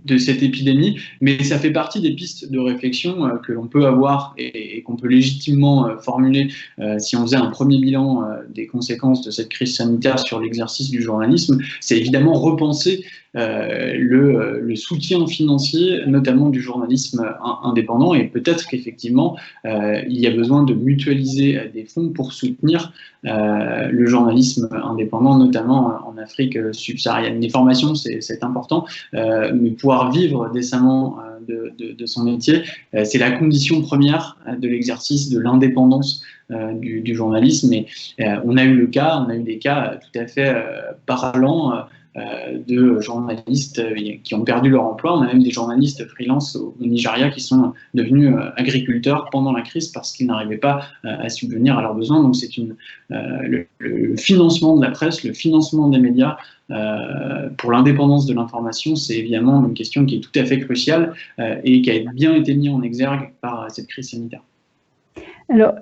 de cette épidémie, mais ça fait partie des pistes de réflexion que l'on peut avoir et qu'on peut légitimement formuler si on faisait un premier bilan des conséquences de cette crise sanitaire sur l'exercice du journalisme. C'est évidemment repenser le soutien financier, notamment du journalisme indépendant, et peut-être qu'effectivement, il y a besoin de mutualiser des fonds pour soutenir le journalisme indépendant, notamment en Afrique subsaharienne. Les formations, c'est important, mais pouvoir vivre décemment de son métier, c'est la condition première de l'exercice de l'indépendance du journalisme. Et on a eu des cas tout à fait parlants de journalistes qui ont perdu leur emploi. On a même des journalistes freelance au Nigeria qui sont devenus agriculteurs pendant la crise parce qu'ils n'arrivaient pas à subvenir à leurs besoins. Donc c'est le financement de la presse, le financement des médias pour l'indépendance de l'information, c'est évidemment une question qui est tout à fait cruciale et qui a bien été mise en exergue par cette crise sanitaire. Alors,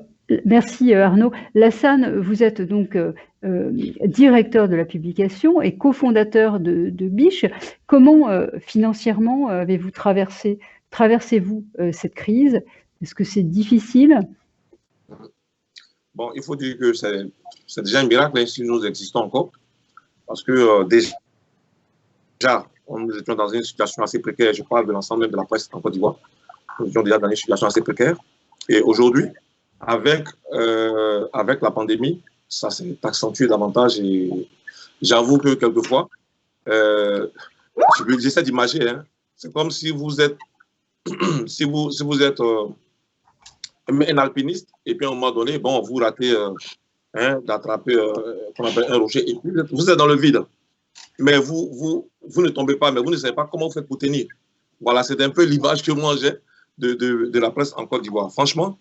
merci Arnaud. Lassane, vous êtes donc directeur de la publication et cofondateur de Biche. Comment financièrement avez-vous traversez-vous cette crise? Est-ce que c'est difficile? Bon, il faut dire que c'est déjà un miracle si nous existons encore, parce que déjà, nous étions dans une situation assez précaire. Je parle de l'ensemble de la presse en Côte d'Ivoire. Nous étions déjà dans une situation assez précaire. Et aujourd'hui, avec la pandémie, ça s'est accentué davantage. Et j'avoue que quelquefois, j'essaie d'imaginer, hein, c'est comme si vous êtes, si vous êtes un alpiniste, et puis à un moment donné, bon, vous ratez d'attraper qu'on appelle un rocher, et puis vous êtes dans le vide. Mais vous ne tombez pas, mais vous ne savez pas comment vous faites pour tenir. Voilà, c'est un peu l'image que moi j'ai de la presse en Côte d'Ivoire. Franchement,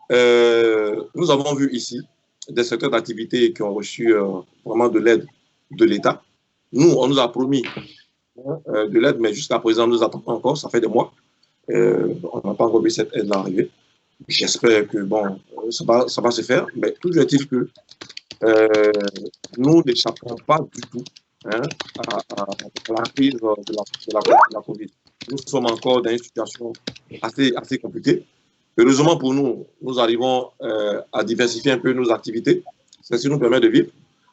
nous avons vu ici des secteurs d'activité qui ont reçu vraiment de l'aide de l'État. Nous, on nous a promis de l'aide, mais jusqu'à présent, nous attendons encore, ça fait des mois. On n'a pas encore vu cette aide arriver. J'espère que bon, ça va se faire, mais toujours est-il que nous n'échappons pas du tout à la crise de la Covid. Nous sommes encore dans une situation assez compliquée. Heureusement pour nous, nous arrivons à diversifier un peu nos activités. C'est ce qui nous permet de vivre.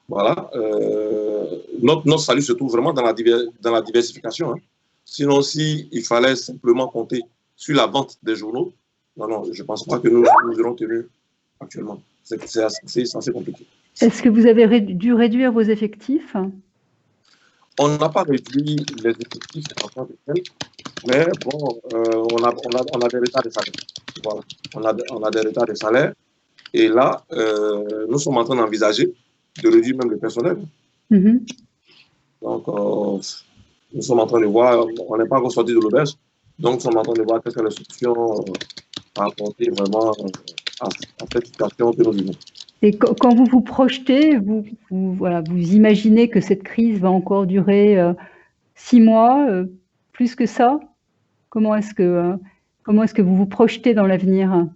Voilà. Notre salut se trouve vraiment dans la diversification. Hein. Sinon, s'il fallait simplement compter sur la vente des journaux, non, je ne pense pas que nous aurons tenu actuellement. C'est assez compliqué. Est-ce que vous avez dû réduire vos effectifs? On n'a pas réduit les effectifs en tant que tel, mais bon, on a des retards de salaire. Voilà. On a des retards de salaire. Et là, nous sommes en train d'envisager de réduire même le personnel. Mm-hmm. Donc, nous sommes en train de voir, on n'est pas encore sorti de l'auberge, donc nous sommes en train de voir quelles sont les solutions à apporter vraiment à cette situation que nous vivons. Et quand vous vous projetez, vous imaginez que cette crise va encore durer 6 mois, plus que ça? Comment est-ce que vous vous projetez dans l'avenir?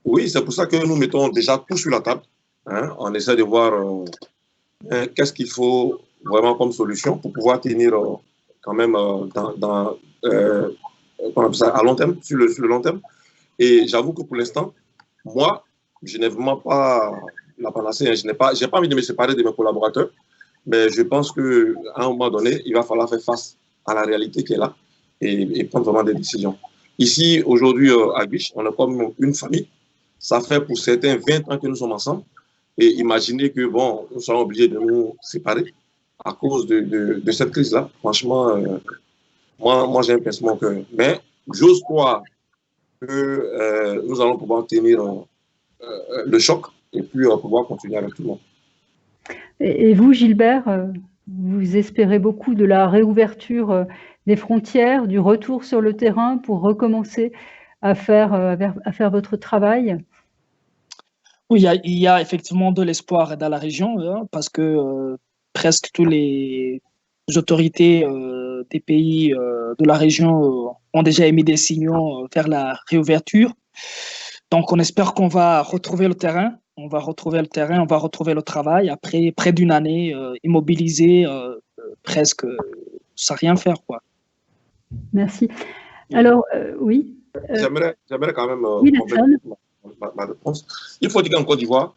Oui, c'est pour ça que nous mettons déjà tout sur la table. Hein. On essaie de voir qu'est-ce qu'il faut vraiment comme solution pour pouvoir tenir quand même à long terme, sur le long terme. Et j'avoue que pour l'instant, moi, je n'ai vraiment pas la panacée. Je n'ai pas envie de me séparer de mes collaborateurs, mais je pense qu'à un moment donné, il va falloir faire face à la réalité qui est là et prendre vraiment des décisions. Ici, aujourd'hui, à Biche, on est comme une famille. Ça fait pour certains 20 ans que nous sommes ensemble. Et imaginez que, bon, nous serons obligés de nous séparer à cause de cette crise-là. Franchement, moi j'ai un pincement au cœur. Mais j'ose croire que nous allons pouvoir tenir le choc et puis pouvoir continuer avec tout le monde. Et vous, Gilbert, vous espérez beaucoup de la réouverture des frontières, du retour sur le terrain pour recommencer à faire votre travail? Oui, il y a effectivement de l'espoir dans la région, hein, parce que presque toutes les autorités des pays de la région ont déjà émis des signaux vers la réouverture. Donc, on espère qu'on va retrouver le terrain, on va retrouver le travail après près d'une année immobilisé, presque sans rien faire, quoi. Merci. Alors, oui. J'aimerais quand même oui, compléter ma réponse. Il faut dire qu'en Côte d'Ivoire,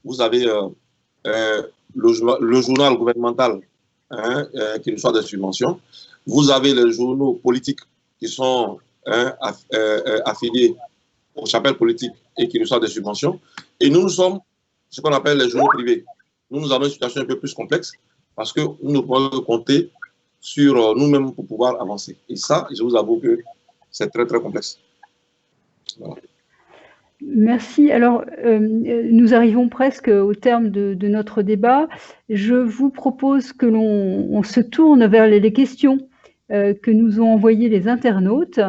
vous avez le journal gouvernemental qui reçoit des subventions. Vous avez les journaux politiques qui sont affiliés aux chapelles politiques et qui reçoivent des subventions. Et nous sommes ce qu'on appelle les journaux privés. Nous avons une situation un peu plus complexe parce que nous ne pouvons compter sur nous-mêmes pour pouvoir avancer. Et ça, je vous avoue que c'est très, très complexe. Voilà. Merci. Alors, nous arrivons presque au terme de notre débat. Je vous propose que l'on se tourne vers les questions que nous ont envoyées les internautes.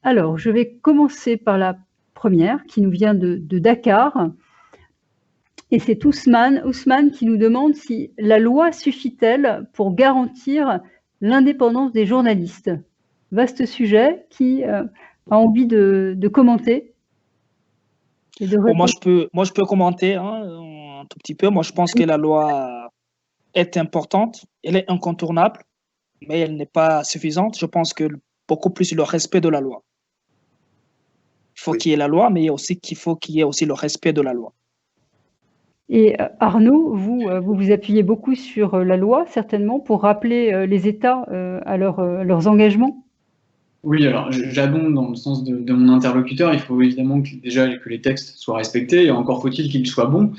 Alors, je vais commencer par la première qui nous vient de Dakar. Et c'est Ousmane qui nous demande si la loi suffit-elle pour garantir l'indépendance des journalistes. Vaste sujet. Qui a envie de commenter? Bon, moi, je peux commenter un tout petit peu. Moi, je pense que la loi est importante, elle est incontournable, mais elle n'est pas suffisante. Je pense que beaucoup plus le respect de la loi. Il faut qu'il y ait la loi, mais il faut qu'il y ait aussi le respect de la loi. Et Arnaud, vous appuyez beaucoup sur la loi, certainement, pour rappeler les États à leurs engagements. Oui, alors j'abonde dans le sens de mon interlocuteur. Il faut évidemment déjà que les textes soient respectés, et encore faut-il qu'ils soient bons,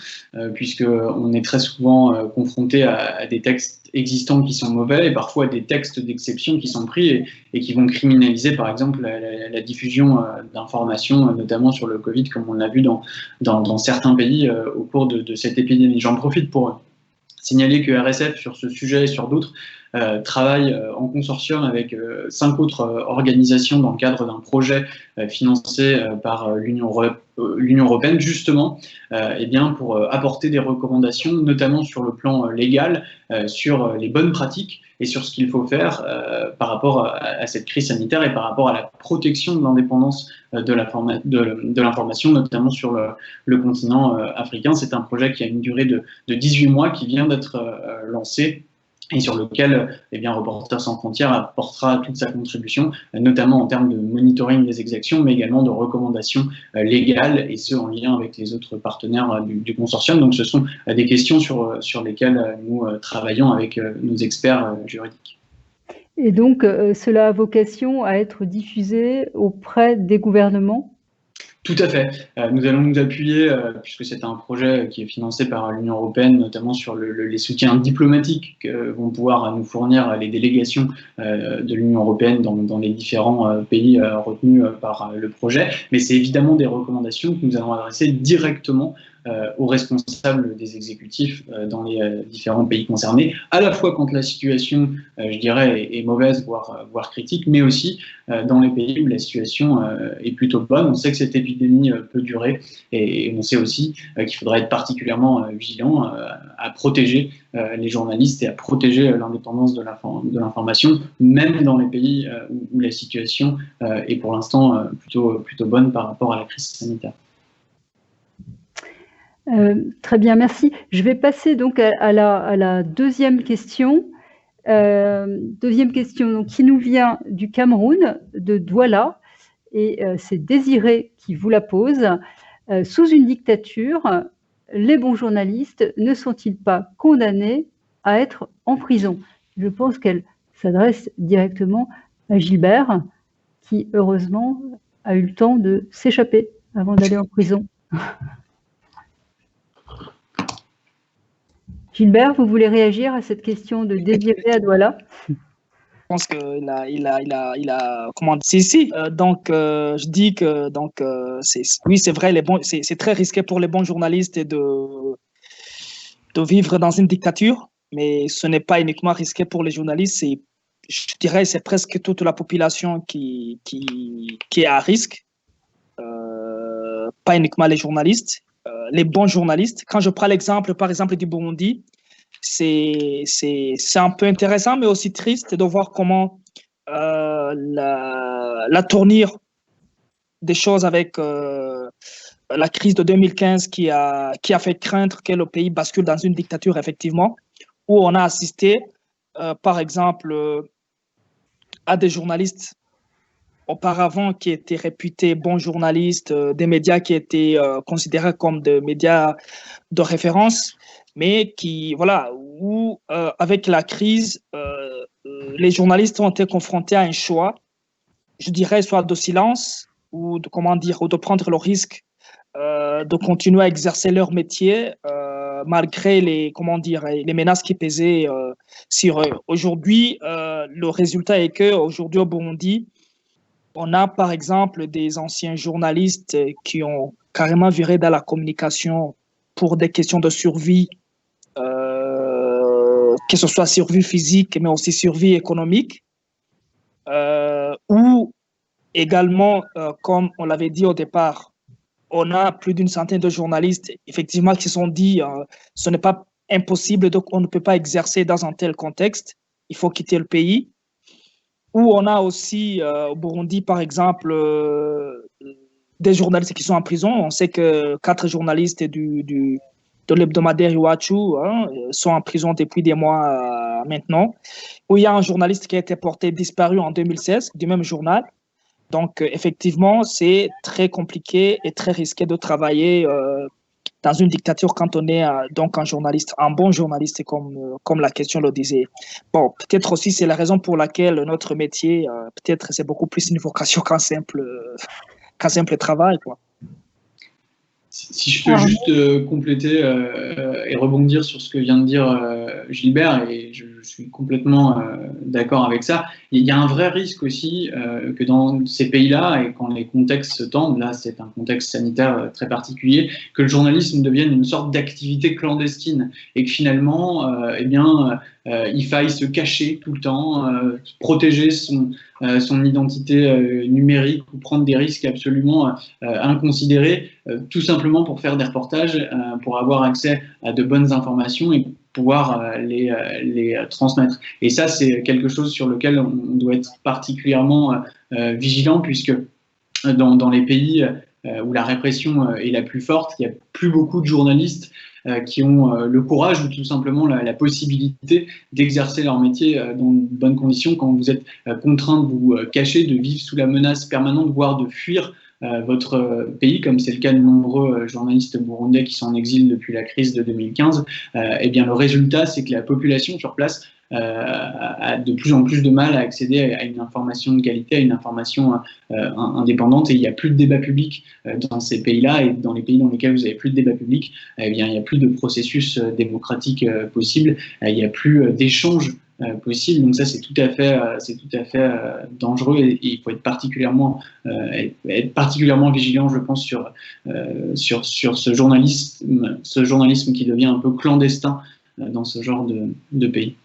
puisqu'on est très souvent confronté à des textes existants qui sont mauvais, et parfois à des textes d'exception qui sont pris et qui vont criminaliser, par exemple, la diffusion d'informations, notamment sur le Covid, comme on l'a vu dans certains pays au cours de cette épidémie. J'en profite pour signaler que RSF, sur ce sujet et sur d'autres, travaille en consortium avec 5 autres organisations dans le cadre d'un projet financé par l'Union européenne, justement, pour apporter des recommandations, notamment sur le plan légal, sur les bonnes pratiques et sur ce qu'il faut faire par rapport à cette crise sanitaire et par rapport à la protection de l'indépendance de l'information, notamment sur le continent africain. C'est un projet qui a une durée de 18 mois, qui vient d'être lancé, et sur lequel Reporters sans frontières apportera toute sa contribution, notamment en termes de monitoring des exactions, mais également de recommandations légales, et ce en lien avec les autres partenaires du consortium. Donc ce sont des questions sur lesquelles nous travaillons avec nos experts juridiques. Et donc cela a vocation à être diffusé auprès des gouvernements? Tout à fait. Nous allons nous appuyer, puisque c'est un projet qui est financé par l'Union européenne, notamment sur les soutiens diplomatiques que vont pouvoir nous fournir les délégations de l'Union européenne dans les différents pays retenus par le projet. Mais c'est évidemment des recommandations que nous allons adresser directement aux responsables des exécutifs dans les différents pays concernés, à la fois quand la situation, je dirais, est mauvaise, voire critique, mais aussi dans les pays où la situation est plutôt bonne. On sait que cette épidémie peut durer, et on sait aussi qu'il faudra être particulièrement vigilant à protéger les journalistes et à protéger l'indépendance de l'information, même dans les pays où la situation est pour l'instant plutôt bonne par rapport à la crise sanitaire. Très bien, merci. Je vais passer donc à la deuxième question. Deuxième question, donc, qui nous vient du Cameroun, de Douala, et c'est Désiré qui vous la pose. Sous une dictature, les bons journalistes ne sont-ils pas condamnés à être en prison? Je pense qu'elle s'adresse directement à Gilbert, qui heureusement a eu le temps de s'échapper avant d'aller en prison. Gilbert, vous voulez réagir à cette question de Désiré à Douala? Je pense qu'il a comment dire, si. Donc, je dis que oui, c'est vrai, c'est très risqué pour les bons journalistes de vivre dans une dictature, mais ce n'est pas uniquement risqué pour les journalistes, je dirais c'est presque toute la population qui est à risque, pas uniquement les journalistes, les bons journalistes. Quand je prends l'exemple, par exemple, du Burundi, c'est un peu intéressant, mais aussi triste de voir comment la tournure des choses avec la crise de 2015 qui a fait craindre que le pays bascule dans une dictature, effectivement, où on a assisté, par exemple, à des journalistes auparavant qui étaient réputés bons journalistes, des médias qui étaient considérés comme des médias de référence, mais qui, voilà, où avec la crise, les journalistes ont été confrontés à un choix, je dirais, soit de silence ou de, comment dire, ou de prendre le risque de continuer à exercer leur métier malgré les, comment dire, les menaces qui pesaient sur eux. Aujourd'hui, le résultat est qu'aujourd'hui au Burundi, on a par exemple des anciens journalistes qui ont carrément viré dans la communication pour des questions de survie, que ce soit survie physique, mais aussi survie économique, ou également, comme on l'avait dit au départ, on a plus d'une centaine de journalistes, effectivement, qui se sont dit ce n'est pas impossible, donc on ne peut pas exercer dans un tel contexte, il faut quitter le pays. Où on a aussi, au Burundi, par exemple, des journalistes qui sont en prison. On sait que 4 journalistes de l'hebdomadaire Iwachu sont en prison depuis des mois maintenant. Où il y a un journaliste qui a été porté disparu en 2016 du même journal. Donc, effectivement, c'est très compliqué et très risqué de travailler dans une dictature quand on est donc un journaliste, un bon journaliste, comme la question le disait. Bon, peut-être aussi c'est la raison pour laquelle notre métier, peut-être c'est beaucoup plus une vocation qu'un simple travail, quoi. Si je peux juste compléter et rebondir sur ce que vient de dire Gilbert, et je suis complètement d'accord avec ça, il y a un vrai risque aussi que dans ces pays-là, et quand les contextes se tendent, là c'est un contexte sanitaire très particulier, que le journalisme devienne une sorte d'activité clandestine, et que finalement, il faille se cacher tout le temps, protéger son identité numérique ou prendre des risques absolument inconsidérés, tout simplement pour faire des reportages, pour avoir accès à de bonnes informations et pouvoir les transmettre. Et ça, c'est quelque chose sur lequel on doit être particulièrement vigilant, puisque dans les pays où la répression est la plus forte, il n'y a plus beaucoup de journalistes qui ont le courage ou tout simplement la possibilité d'exercer leur métier dans de bonnes conditions quand vous êtes contraint de vous cacher, de vivre sous la menace permanente, voire de fuir votre pays, comme c'est le cas de nombreux journalistes burundais qui sont en exil depuis la crise de 2015. Eh bien, le résultat, c'est que la population sur place a de plus en plus de mal à accéder à une information de qualité, à une information indépendante, et il n'y a plus de débat public dans ces pays-là, et dans les pays dans lesquels vous n'avez plus de débat public, eh bien, il n'y a plus de processus démocratique possible, il n'y a plus d'échange possible. Donc ça, c'est tout à fait dangereux, et il faut être particulièrement vigilant, je pense, sur ce journalisme qui devient un peu clandestin dans ce genre de pays.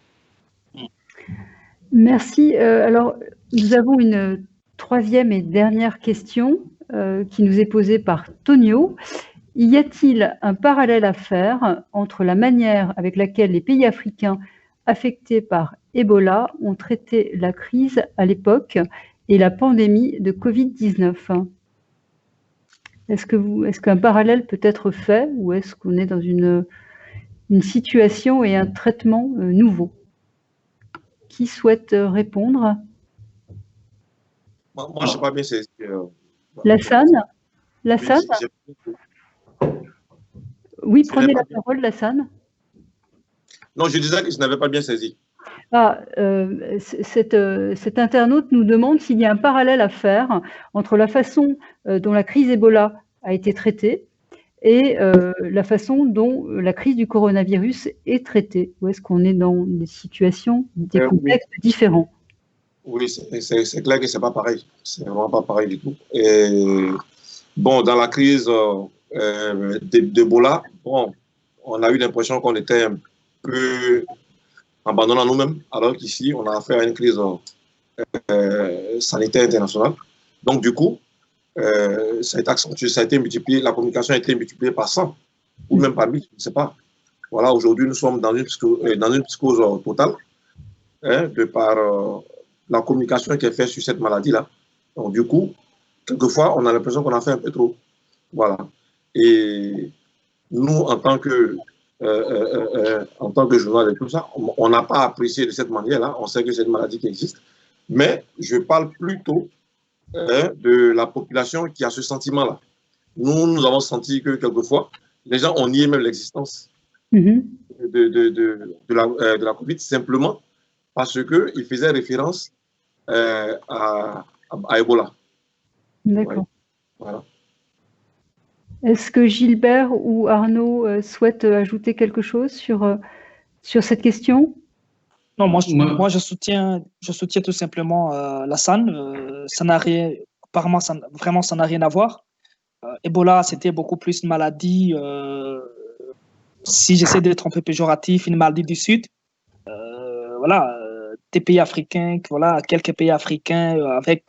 Merci. Alors, nous avons une troisième et dernière question qui nous est posée par Tonio. Y a-t-il un parallèle à faire entre la manière avec laquelle les pays africains affectés par Ebola ont traité la crise à l'époque et la pandémie de Covid-19 ? Est-ce qu'un parallèle peut être fait, ou est-ce qu'on est dans une situation et un traitement nouveau ? qui souhaite répondre? Moi je ne sais pas bien saisi. Lassane? Lassane? Oui, prenez la parole, Lassane. Non, je disais que je n'avais pas bien saisi. Ah, cet internaute nous demande s'il y a un parallèle à faire entre la façon dont la crise Ebola a été traitée et la façon dont la crise du coronavirus est traitée. Ou est-ce qu'on est dans des situations, des contextes différents? Oui, c'est clair que ce n'est pas pareil. C'est vraiment pas pareil du tout. Et, bon, dans la crise d'Ebola, bon, on a eu l'impression qu'on était un peu abandonnant nous-mêmes, alors qu'ici, on a affaire à une crise sanitaire internationale. Donc, du coup, ça a été accentué, ça a été multiplié, la communication a été multipliée par 100, ou même par 1000, je ne sais pas. Voilà, aujourd'hui, nous sommes dans une psychose totale, hein, de par la communication qui est faite sur cette maladie-là. Donc, du coup, quelquefois, on a l'impression qu'on a fait un peu trop. Voilà. Et nous, en tant que journal et tout ça, on n'a pas apprécié de cette manière-là. On sait que c'est une maladie qui existe. Mais je parle plutôt de la population qui a ce sentiment-là. Nous avons senti que quelquefois, les gens ont nié même l'existence de la COVID simplement parce qu'ils faisaient référence à Ebola. D'accord. Ouais. Voilà. Est-ce que Gilbert ou Arnaud souhaitent ajouter quelque chose sur cette question? Non, moi je soutiens tout simplement Lassane. Ça n'a rien, apparemment, vraiment, ça n'a rien à voir. Ebola, c'était beaucoup plus une maladie, si j'essaie d'être un peu péjoratif, une maladie du Sud. Voilà, des pays africains, voilà, quelques pays africains avec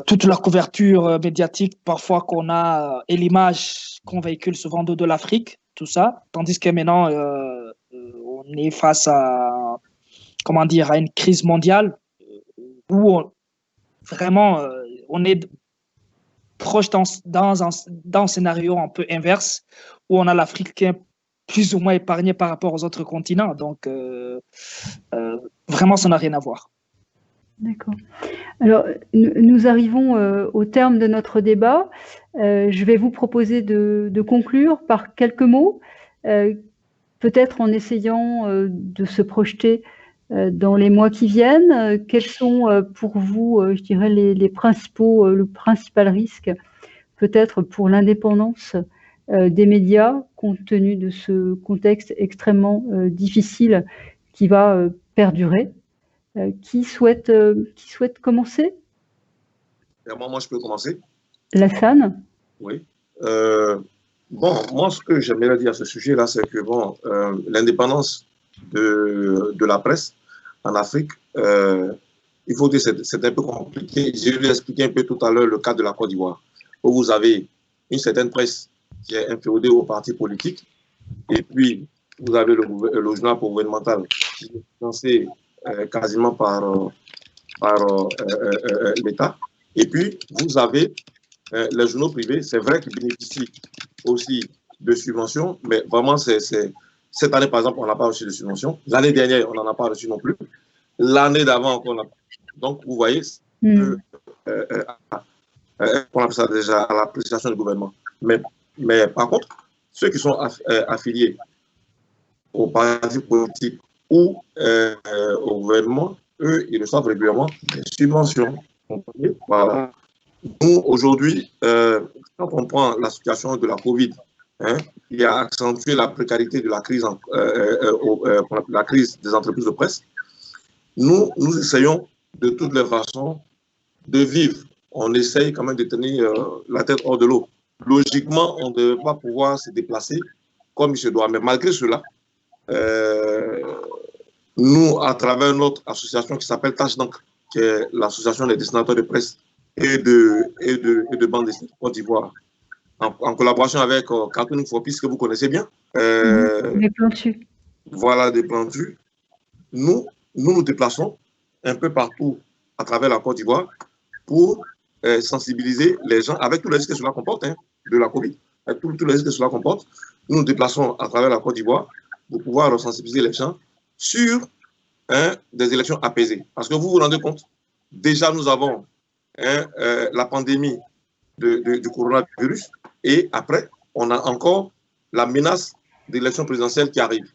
toute la couverture médiatique parfois qu'on a et l'image qu'on véhicule souvent de l'Afrique, tout ça. Tandis que maintenant, on est face à, comment dire, à une crise mondiale où vraiment on est proche dans un scénario un peu inverse où on a l'Afrique qui est plus ou moins épargnée par rapport aux autres continents. Donc, vraiment, ça n'a rien à voir. D'accord. Alors, nous arrivons au terme de notre débat. Je vais vous proposer de conclure par quelques mots, peut-être en essayant de se projeter dans les mois qui viennent. Quels sont pour vous, je dirais, le principal risque, peut-être pour l'indépendance des médias, compte tenu de ce contexte extrêmement difficile qui va perdurer? Qui souhaite commencer? Moi, je peux commencer. Lassane? Oui. Bon, moi, ce que j'aimerais dire à ce sujet-là, c'est que bon, l'indépendance de la presse en Afrique, il faut dire que c'est un peu compliqué. Je vais expliquer un peu tout à l'heure le cas de la Côte d'Ivoire, où vous avez une certaine presse qui est inféodée aux partis politiques, et puis vous avez le journal gouvernemental qui est financé quasiment par l'État. Et puis, vous avez les journaux privés, c'est vrai qu'ils bénéficient aussi de subventions, mais vraiment, cette année, par exemple, on n'a pas reçu de subventions. L'année dernière, on n'en a pas reçu non plus. L'année d'avant, on a... Donc, vous voyez, on appelle ça déjà à l'appréciation du gouvernement. Mais par contre, ceux qui sont affiliés aux partis politiques ou au gouvernement, eux, ils reçoivent régulièrement des subventions. Voilà. Nous, aujourd'hui, quand on prend la situation de la COVID, qui a accentué la précarité de la crise, la crise des entreprises de presse, nous essayons de toutes les façons de vivre. On essaye quand même de tenir la tête hors de l'eau. Logiquement, on ne devait pas pouvoir se déplacer comme il se doit. Mais malgré cela, nous, à travers notre association qui s'appelle Tache d'encre, qui est l'association des dessinateurs de presse et de bande dessinée de Côte d'Ivoire, en collaboration avec Cartoon for Peace, que vous connaissez bien. Des Plantus. Voilà, des Plantus. Nous nous déplaçons un peu partout à travers la Côte d'Ivoire pour sensibiliser les gens avec tous les risques que cela comporte, de la COVID, avec tous les risques que cela comporte. Nous nous déplaçons à travers la Côte d'Ivoire pour pouvoir sensibiliser les gens sur des élections apaisées. Parce que vous vous rendez compte, déjà nous avons la pandémie du coronavirus et après, on a encore la menace d'élections présidentielles qui arrive.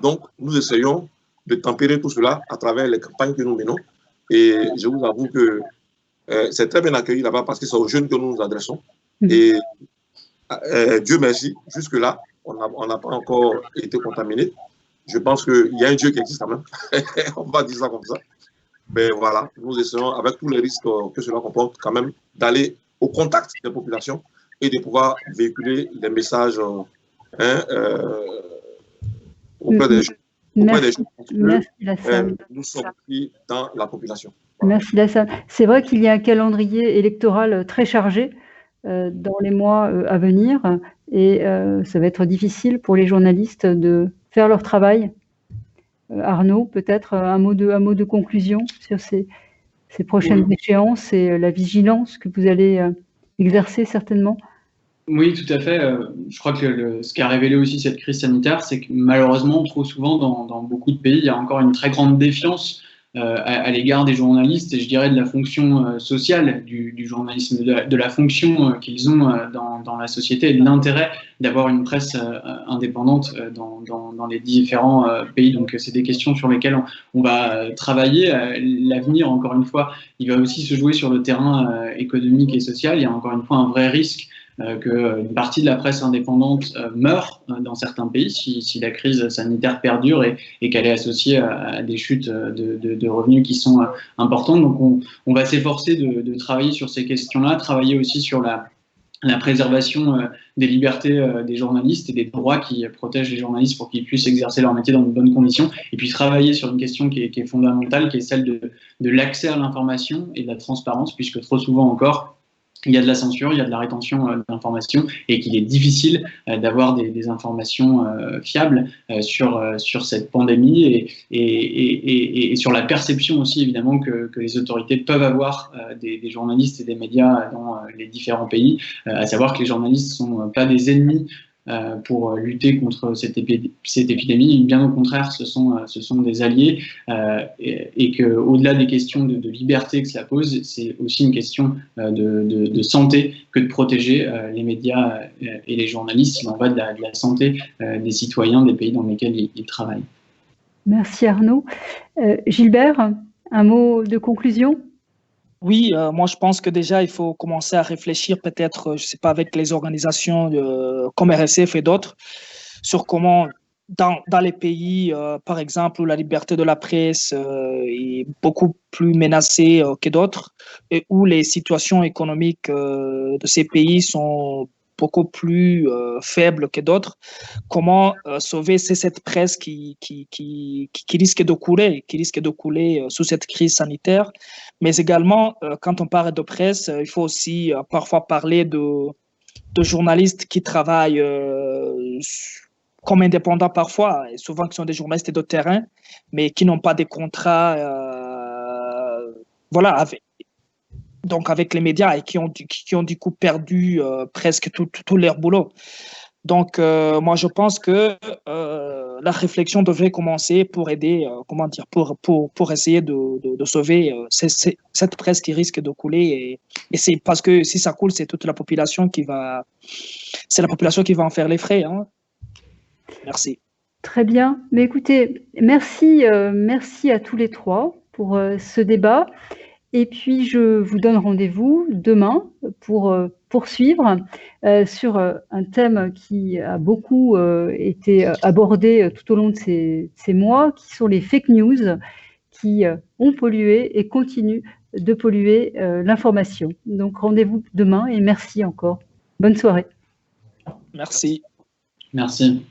Donc, nous essayons de tempérer tout cela à travers les campagnes que nous menons. Et je vous avoue que c'est très bien accueilli là-bas parce que c'est aux jeunes que nous nous adressons. Et Dieu merci, jusque-là, on n'a pas encore été contaminé. Je pense qu'il y a un Dieu qui existe quand même. On va dire ça comme ça. Mais voilà, nous essayons, avec tous les risques que cela comporte, quand même, d'aller au contact des populations et de pouvoir véhiculer les messages auprès des gens. Nous sommes pris dans la population. Voilà. Merci Lassane. C'est vrai qu'il y a un calendrier électoral très chargé dans les mois à venir et ça va être difficile pour les journalistes de faire leur travail. Arnaud, peut-être un mot de conclusion sur ces prochaines échéances et la vigilance que vous allez exercer certainement. Oui, tout à fait. Je crois que ce qu'a révélé aussi cette crise sanitaire, c'est que malheureusement, trop souvent, dans beaucoup de pays, il y a encore une très grande défiance à l'égard des journalistes et je dirais de la fonction sociale du journalisme, de la fonction qu'ils ont dans la société et de l'intérêt d'avoir une presse indépendante dans les différents pays. Donc, c'est des questions sur lesquelles on va travailler. L'avenir, encore une fois, il va aussi se jouer sur le terrain économique et social. Il y a encore une fois un vrai risque qu'une partie de la presse indépendante meurt dans certains pays si la crise sanitaire perdure et qu'elle est associée à des chutes de revenus qui sont importantes. Donc on va s'efforcer de travailler sur ces questions-là, travailler aussi sur la préservation des libertés des journalistes et des droits qui protègent les journalistes pour qu'ils puissent exercer leur métier dans de bonnes conditions, et puis travailler sur une question qui est fondamentale, qui est celle de l'accès à l'information et de la transparence, puisque trop souvent encore, il y a de la censure, il y a de la rétention d'informations et qu'il est difficile d'avoir des informations fiables sur cette pandémie et sur la perception aussi évidemment que les autorités peuvent avoir des journalistes et des médias dans les différents pays, à savoir que les journalistes ne sont pas des ennemis pour lutter contre cette épidémie. Bien au contraire, ce sont des alliés et qu'au-delà des questions de liberté que cela pose, c'est aussi une question de santé que de protéger les médias et les journalistes. Il en va de la santé des citoyens des pays dans lesquels ils travaillent. Merci Arnaud. Gilbert, un mot de conclusion ? Oui, moi je pense que déjà il faut commencer à réfléchir peut-être, je sais pas, avec les organisations comme RSF et d'autres, sur comment dans les pays, par exemple, où la liberté de la presse est beaucoup plus menacée que d'autres et où les situations économiques de ces pays sont beaucoup plus faibles que d'autres, comment sauver cette presse qui risque de couler sous cette crise sanitaire. Mais également, quand on parle de presse, il faut aussi parfois parler de journalistes qui travaillent comme indépendants parfois, et souvent qui sont des journalistes de terrain, mais qui n'ont pas des contrats avec les médias et qui ont du coup perdu presque tout leur boulot. Donc, moi, je pense que la réflexion devrait commencer pour aider, pour essayer de sauver cette presse qui risque de couler. Et c'est parce que si ça coule, c'est toute la population c'est la population qui va en faire les frais. Hein. Merci. Très bien. Mais écoutez, merci à tous les trois pour ce débat. Et puis, je vous donne rendez-vous demain pour poursuivre sur un thème qui a beaucoup été abordé tout au long de ces mois, qui sont les fake news qui ont pollué et continuent de polluer l'information. Donc, rendez-vous demain et merci encore. Bonne soirée. Merci. Merci.